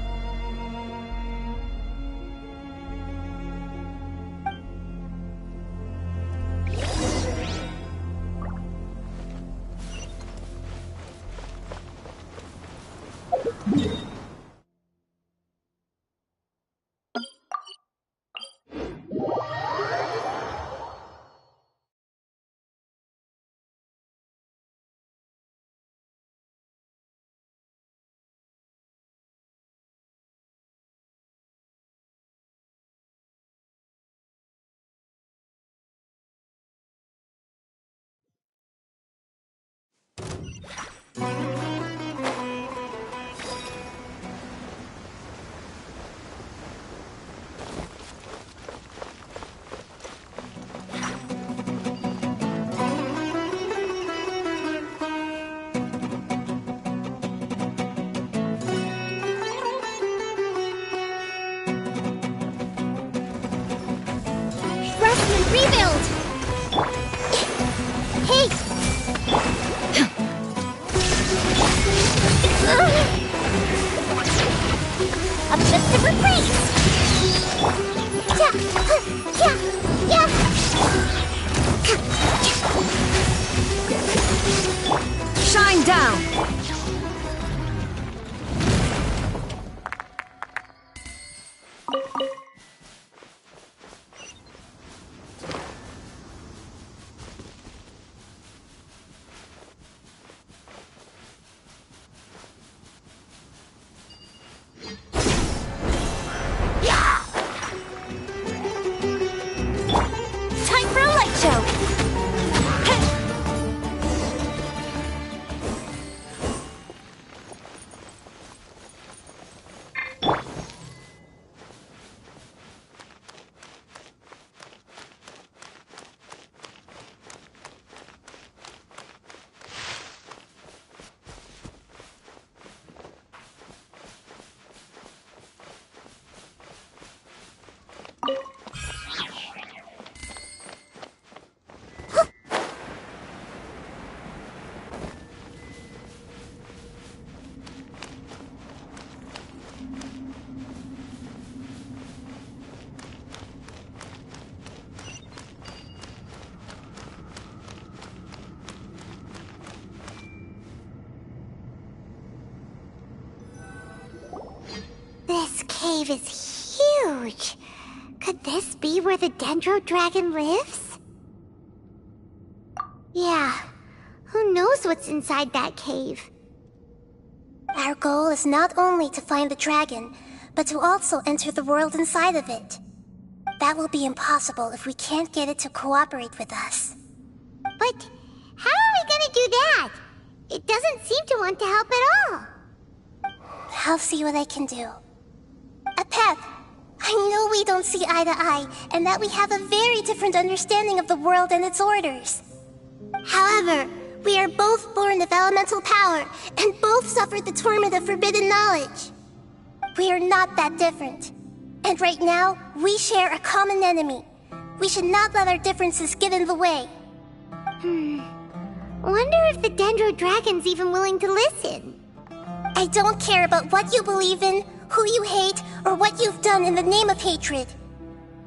Rebuild! Hey, cave is huge. Could this be where the Dendro Dragon lives? Yeah, who knows what's inside that cave? Our goal is not only to find the dragon, but to also enter the world inside of it. That will be impossible if we can't get it to cooperate with us. But how are we gonna do that? It doesn't seem to want to help at all. I'll see what I can do. Apep, I know we don't see eye to eye, and that we have a very different understanding of the world and its orders. However, we are both born of elemental power, and both suffered the torment of forbidden knowledge. We are not that different. And right now, we share a common enemy. We should not let our differences get in the way. Wonder if the Dendro Dragon's even willing to listen. I don't care about what you believe in, who you hate, or what you've done in the name of hatred.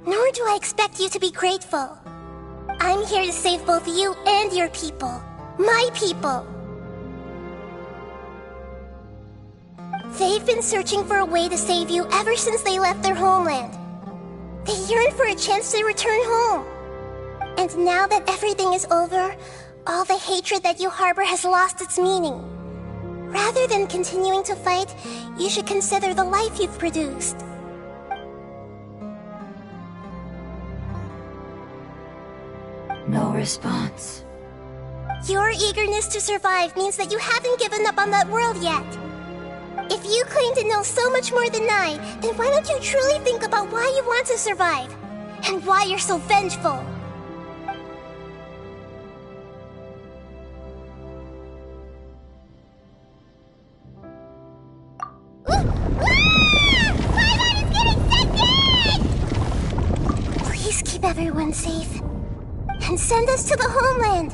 Nor do I expect you to be grateful. I'm here to save both you and your people. My people. They've been searching for a way to save you ever since they left their homeland. They yearn for a chance to return home. And now that everything is over, all the hatred that you harbor has lost its meaning. Rather than continuing to fight, you should consider the life you've produced. No response. Your eagerness to survive means that you haven't given up on that world yet. If you claim to know so much more than I, then why don't you truly think about why you want to survive? And why you're so vengeful? Please keep everyone safe. And send us to the homeland!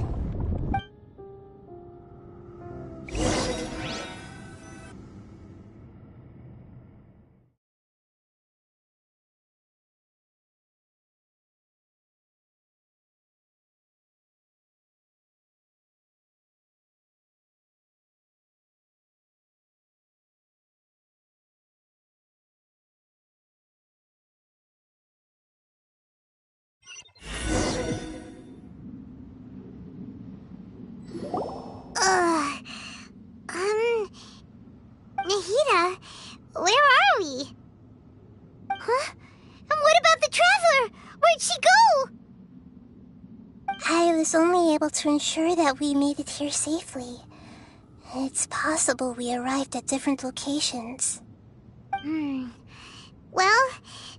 Nahida, where are we? Huh? And what about the Traveler? Where'd she go? I was only able to ensure that we made it here safely. It's possible we arrived at different locations. Well,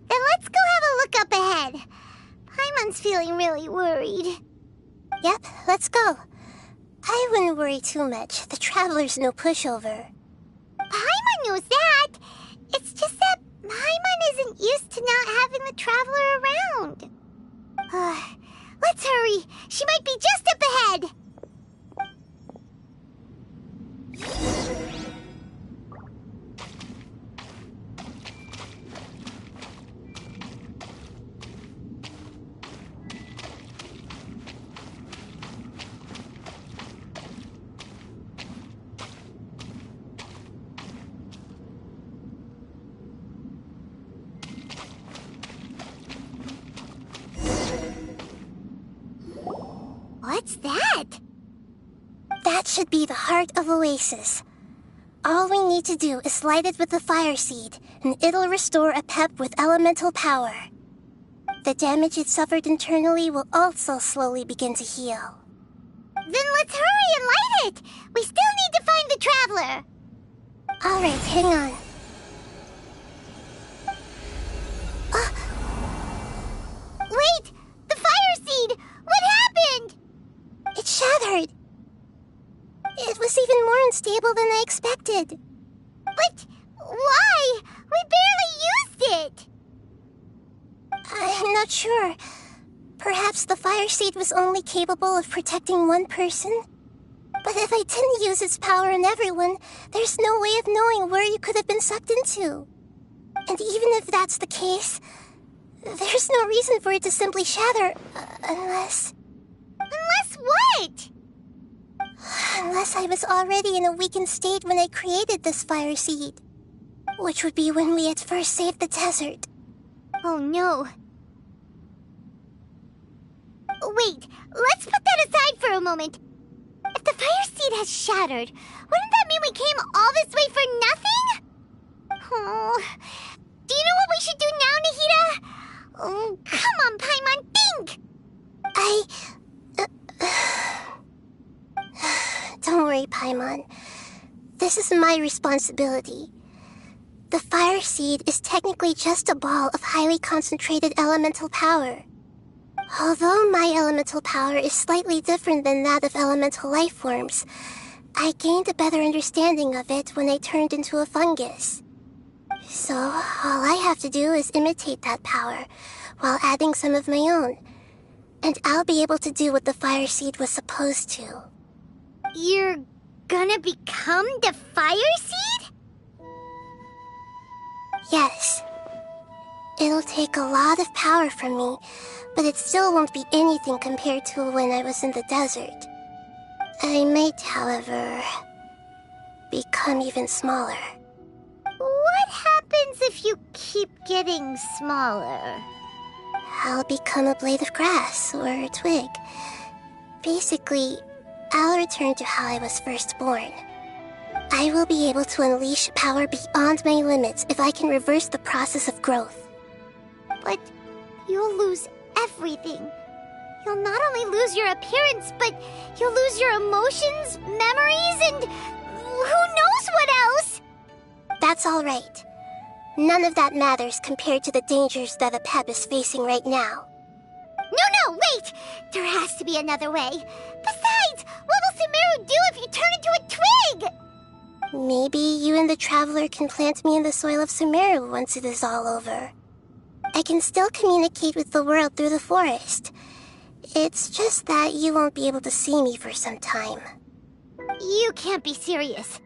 then let's go have a look up ahead. Paimon's feeling really worried. Yep, let's go. I wouldn't worry too much. The Traveler's no pushover. Paimon knows that. It's just that Paimon isn't used to not having the Traveler around. Let's hurry. She might be just up ahead. What's that? That should be the heart of Oasis. All we need to do is light it with the fire seed, and it'll restore Apep with elemental power. The damage it suffered internally will also slowly begin to heal. Then let's hurry and light it! We still need to find the Traveler! Alright, hang on. Wait! The fire seed! What happened? It shattered! It was even more unstable than I expected. But why? We barely used it! I'm not sure. Perhaps the fire seed was only capable of protecting one person? But if I didn't use its power on everyone, there's no way of knowing where you could have been sucked into. And even if that's the case, there's no reason for it to simply shatter, unless... Unless what? Unless I was already in a weakened state when I created this fire seed. which would be when we had first saved the desert. Oh no. Wait, let's put that aside for a moment. If the fire seed has shattered, wouldn't that mean we came all this way for nothing? Oh, do you know what we should do now, Nahida? Oh, come on, Paimon, think! Don't worry, Paimon. This is my responsibility. The fire seed is technically just a ball of highly concentrated elemental power. Although my elemental power is slightly different than that of elemental life forms, I gained a better understanding of it when I turned into a fungus. So, all I have to do is imitate that power, while adding some of my own. And I'll be able to do what the fire seed was supposed to. You're gonna become the fire seed? Yes. It'll take a lot of power from me, but it still won't be anything compared to when I was in the desert. I might, however, become even smaller. What happens if you keep getting smaller? I'll become a blade of grass or a twig. Basically, I'll return to how I was first born. I will be able to unleash power beyond my limits if I can reverse the process of growth. But you'll lose everything. You'll not only lose your appearance, but you'll lose your emotions, memories, and who knows what else? That's all right. None of that matters compared to the dangers that Apep is facing right now. No, wait! There has to be another way. Besides, what will Sumeru do if you turn into a twig? Maybe you and the Traveler can plant me in the soil of Sumeru once it is all over. I can still communicate with the world through the forest. It's just that you won't be able to see me for some time. You can't be serious.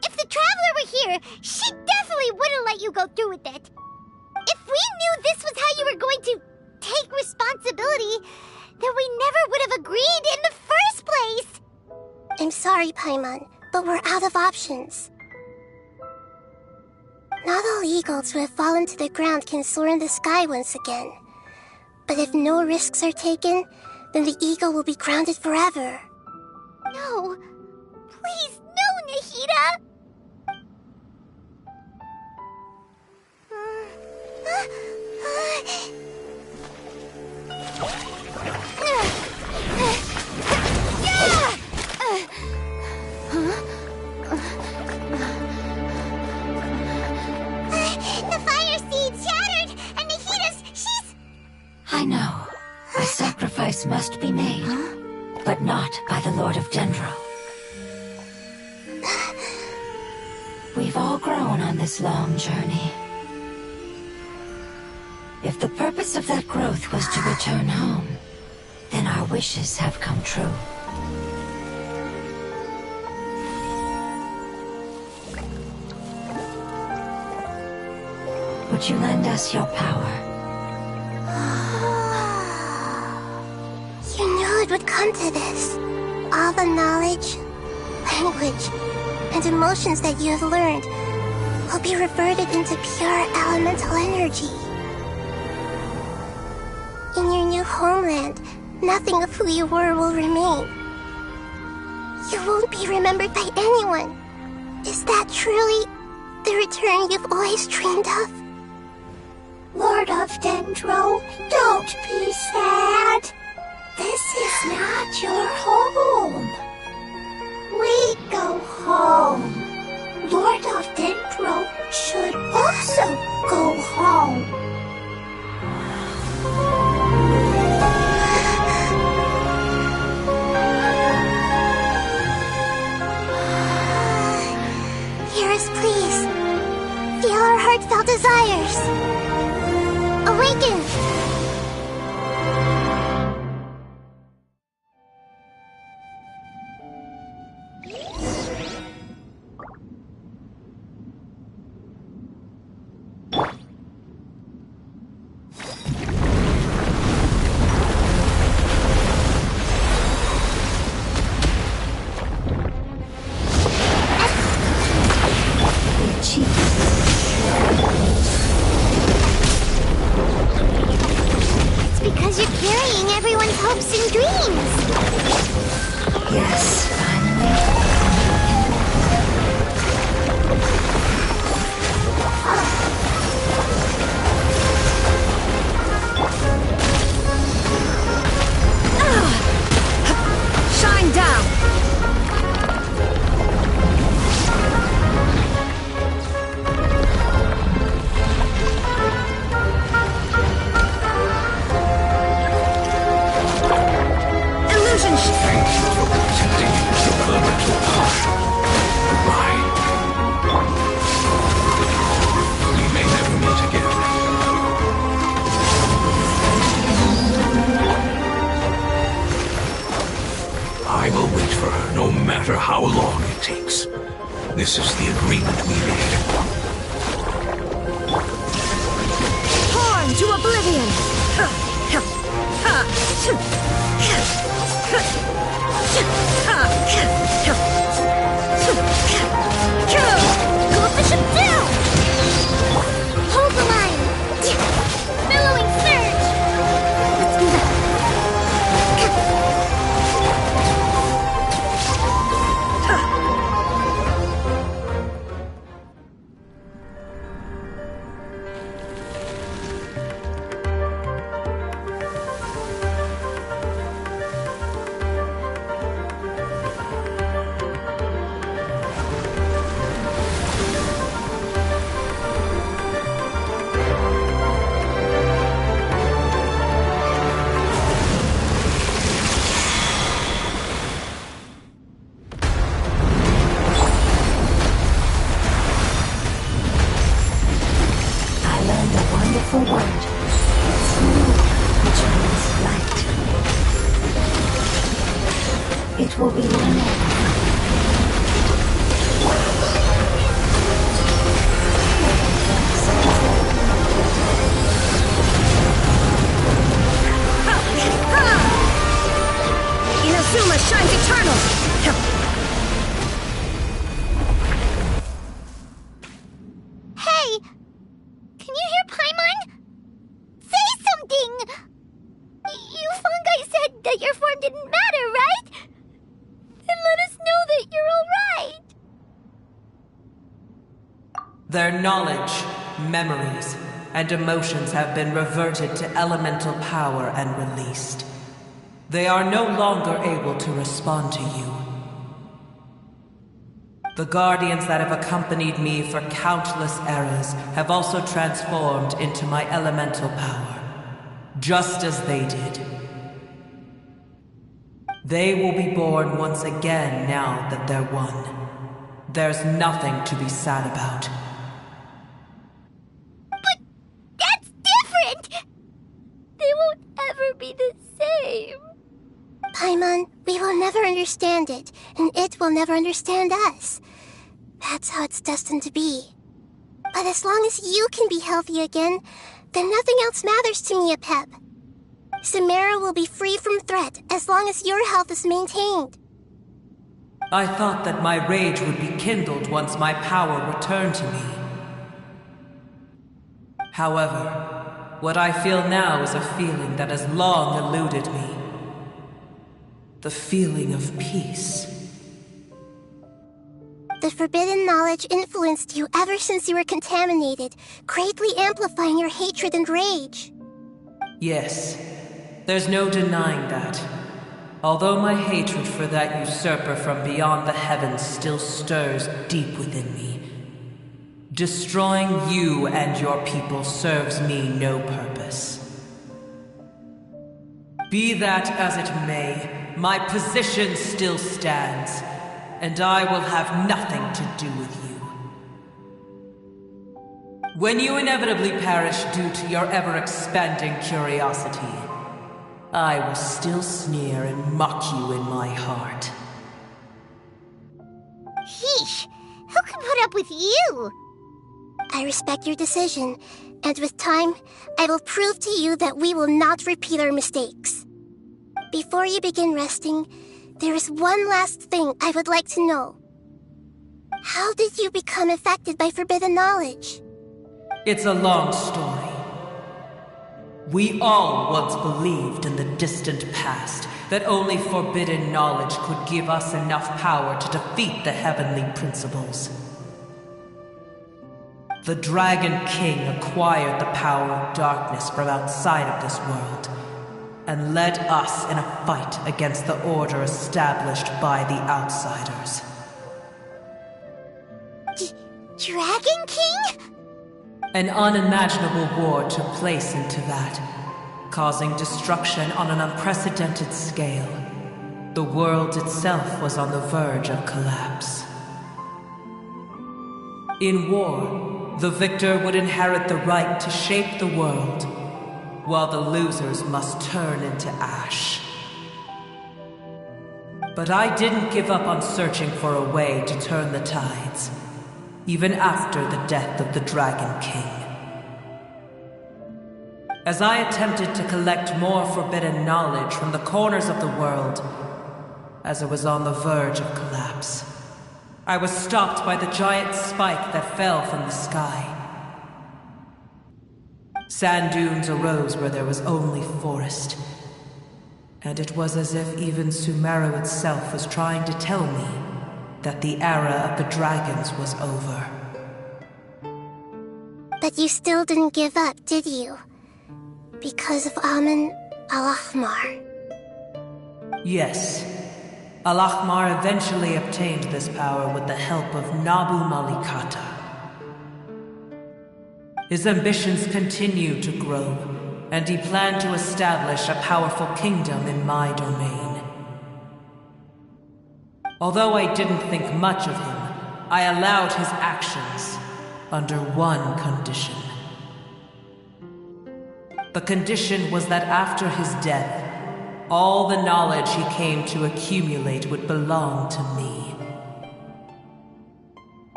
If the Traveler were here, she definitely wouldn't let you go through with it. If we knew this was how you were going to take responsibility, then we never would have agreed in the first place. I'm sorry, Paimon, but we're out of options. Not all eagles who have fallen to the ground can soar in the sky once again. But if no risks are taken, then the eagle will be grounded forever. No. Please, no, Nahida! The fire seed shattered, and she's... I know. A sacrifice must be made, but not by the Lord of Dendro. We've all grown on this long journey. If the purpose of that growth was to return home, then our wishes have come true. Would you lend us your power? You knew it would come to this. All the knowledge, language, and emotions that you have learned will be reverted into pure elemental energy. In your new homeland, nothing of who you were will remain. You won't be remembered by anyone. Is that truly the return you've always dreamed of? Lord of Dendro, don't be sad. This is not your home. We go home. Lord of Dendro should also go home. Hear us, please. Feel our heartfelt desires. Awaken! We achieved. dreams! Yes, finally. Shine down! Illusion Thank you for protecting your elemental power. Goodbye. We may never meet again. I will wait for her, no matter how long it takes. This is the agreement we made. Torn to oblivion! Go Bishop down! Hold the line! Billowing surge! Let's do that! For word. It's new, which means light. It will be your name. Inazuma shines eternal! Hey! Can you hear Paimon? Say something! You fungi said that your form didn't matter, right? Then let us know that you're alright! Their knowledge, memories, and emotions have been reverted to elemental power and released. They are no longer able to respond to you. The guardians that have accompanied me for countless eras have also transformed into my elemental power, just as they did. They will be born once again now that they're one. There's nothing to be sad about. But that's different! They won't ever be the same. Paimon, we will never understand it, and it will never understand us. That's how it's destined to be. But as long as you can be healthy again, then nothing else matters to me, Apep. Samara will be free from threat as long as your health is maintained. I thought that my rage would be kindled once my power returned to me. However, what I feel now is a feeling that has long eluded me. The feeling of peace. The forbidden knowledge influenced you ever since you were contaminated, greatly amplifying your hatred and rage. Yes, there's no denying that. Although my hatred for that usurper from beyond the heavens still stirs deep within me, destroying you and your people serves me no purpose. Be that as it may, my position still stands, and I will have nothing to do with you. When you inevitably perish due to your ever-expanding curiosity, I will still sneer and mock you in my heart. Heesh! Who can put up with you? I respect your decision, and with time, I will prove to you that we will not repeat our mistakes. Before you begin resting, there is one last thing I would like to know. How did you become affected by forbidden knowledge? It's a long story. We all once believed in the distant past that only forbidden knowledge could give us enough power to defeat the heavenly principles. The Dragon King acquired the power of darkness from outside of this world, and led us in a fight against the order established by the outsiders. Dragon King? An unimaginable war took place in Teyvat, causing destruction on an unprecedented scale. The world itself was on the verge of collapse. In war, the victor would inherit the right to shape the world, while the losers must turn into ash. But I didn't give up on searching for a way to turn the tides, even after the death of the Dragon King. As I attempted to collect more forbidden knowledge from the corners of the world, as it was on the verge of collapse, I was stopped by the giant spike that fell from the sky. Sand dunes arose where there was only forest, and it was as if even Sumeru itself was trying to tell me that the era of the dragons was over. But you still didn't give up, did you? Because of Amun Al-Ahmar. Yes. Al-Ahmar eventually obtained this power with the help of Nabu Malikata. His ambitions continued to grow, and he planned to establish a powerful kingdom in my domain. Although I didn't think much of him, I allowed his actions under one condition. The condition was that after his death, all the knowledge he came to accumulate would belong to me.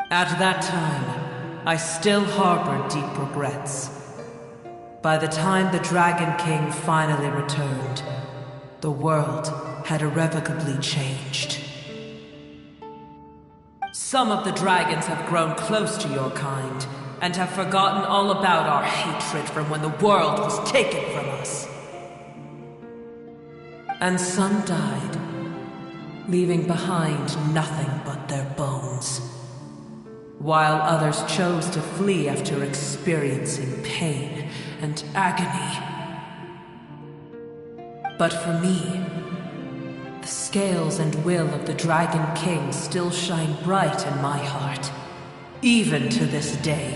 At that time, I still harbored deep regrets. By the time the Dragon King finally returned, the world had irrevocably changed. Some of the dragons have grown close to your kind, and have forgotten all about our hatred from when the world was taken from us. And some died, leaving behind nothing but their bones, while others chose to flee after experiencing pain and agony. But for me, the scales and will of the Dragon King still shine bright in my heart, even to this day.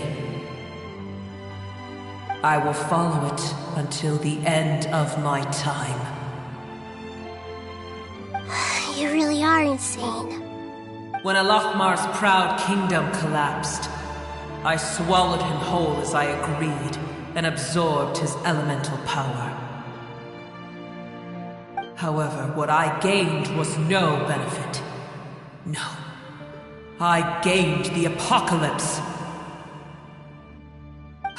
I will follow it until the end of my time. You really are insane. When Al-Ahmar's proud kingdom collapsed, I swallowed him whole as I agreed, and absorbed his elemental power. However, what I gained was no benefit. No. I gained the apocalypse.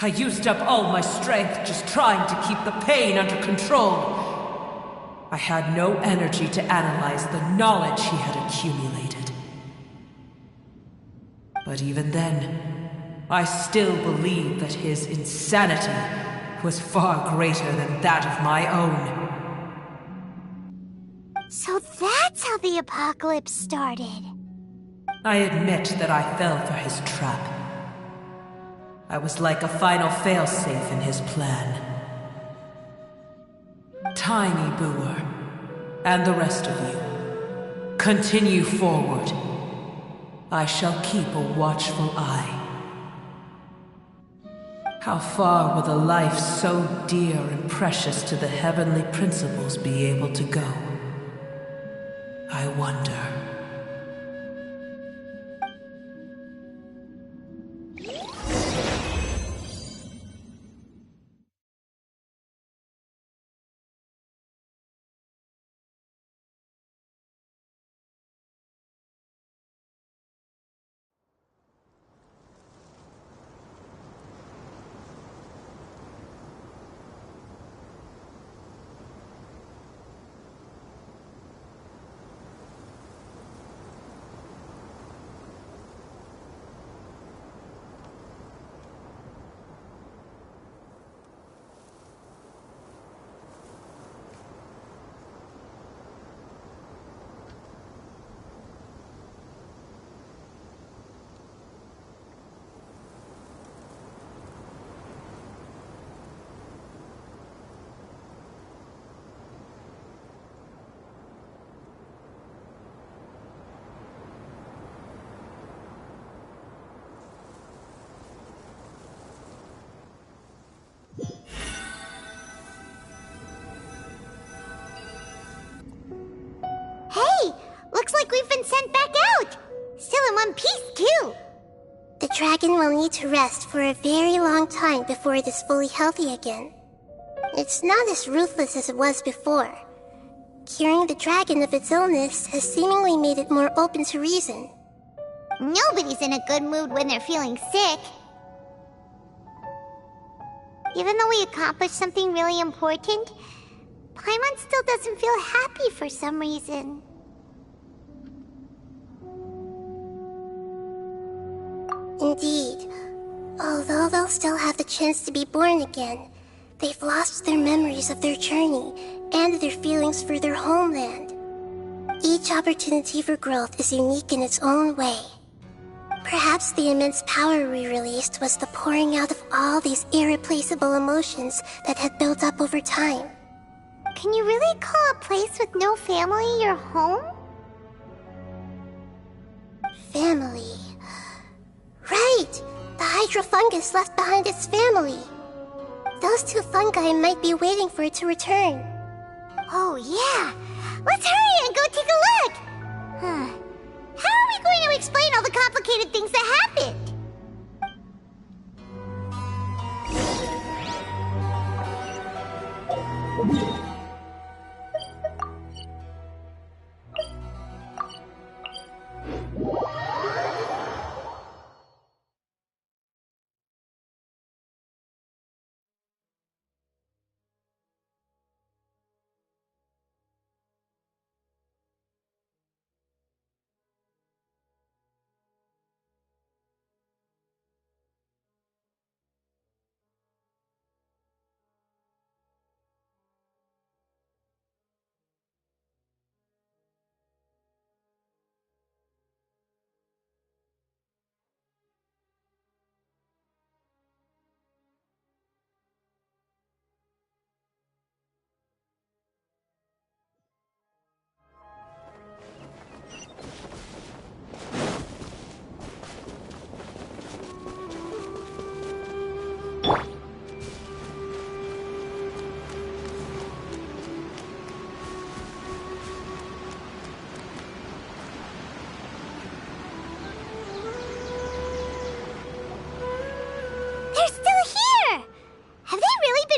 I used up all my strength just trying to keep the pain under control. I had no energy to analyze the knowledge he had accumulated. But even then, I still believed that his insanity was far greater than that of my own. So that's how the apocalypse started. I admit that I fell for his trap. I was like a final failsafe in his plan. Tiny Booer, and the rest of you, continue forward. I shall keep a watchful eye. How far will a life so dear and precious to the heavenly principles be able to go? I wonder. dragon will need to rest for a very long time before it is fully healthy again. It's not as ruthless as it was before. Curing the dragon of its illness has seemingly made it more open to reason. Nobody's in a good mood when they're feeling sick. Even though we accomplished something really important, Paimon still doesn't feel happy for some reason. Indeed. Although they'll still have the chance to be born again, they've lost their memories of their journey and their feelings for their homeland. Each opportunity for growth is unique in its own way. Perhaps the immense power we released was the pouring out of all these irreplaceable emotions that had built up over time. Can you really call a place with no family your home? Family. Right! The hydrofungus left behind its family. Those two fungi might be waiting for it to return. Oh yeah! Let's hurry and go take a look! How are we going to explain all the complicated things that happened?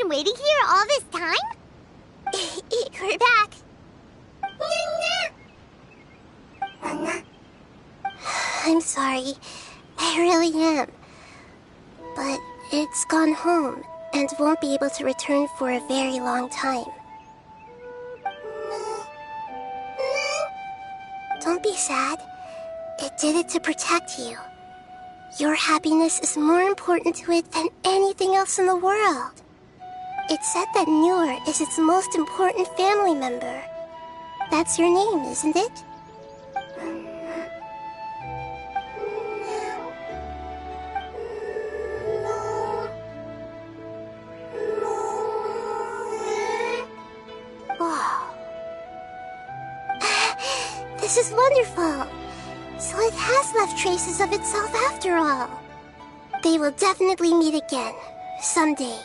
Waiting here all this time? We're back. I'm sorry. I really am. But it's gone home and won't be able to return for a very long time. Don't be sad. It did it to protect you. Your happiness is more important to it than anything else in the world. It's said that Noor is its most important family member. That's your name, isn't it? Oh. This is wonderful. So it has left traces of itself after all. They will definitely meet again, someday.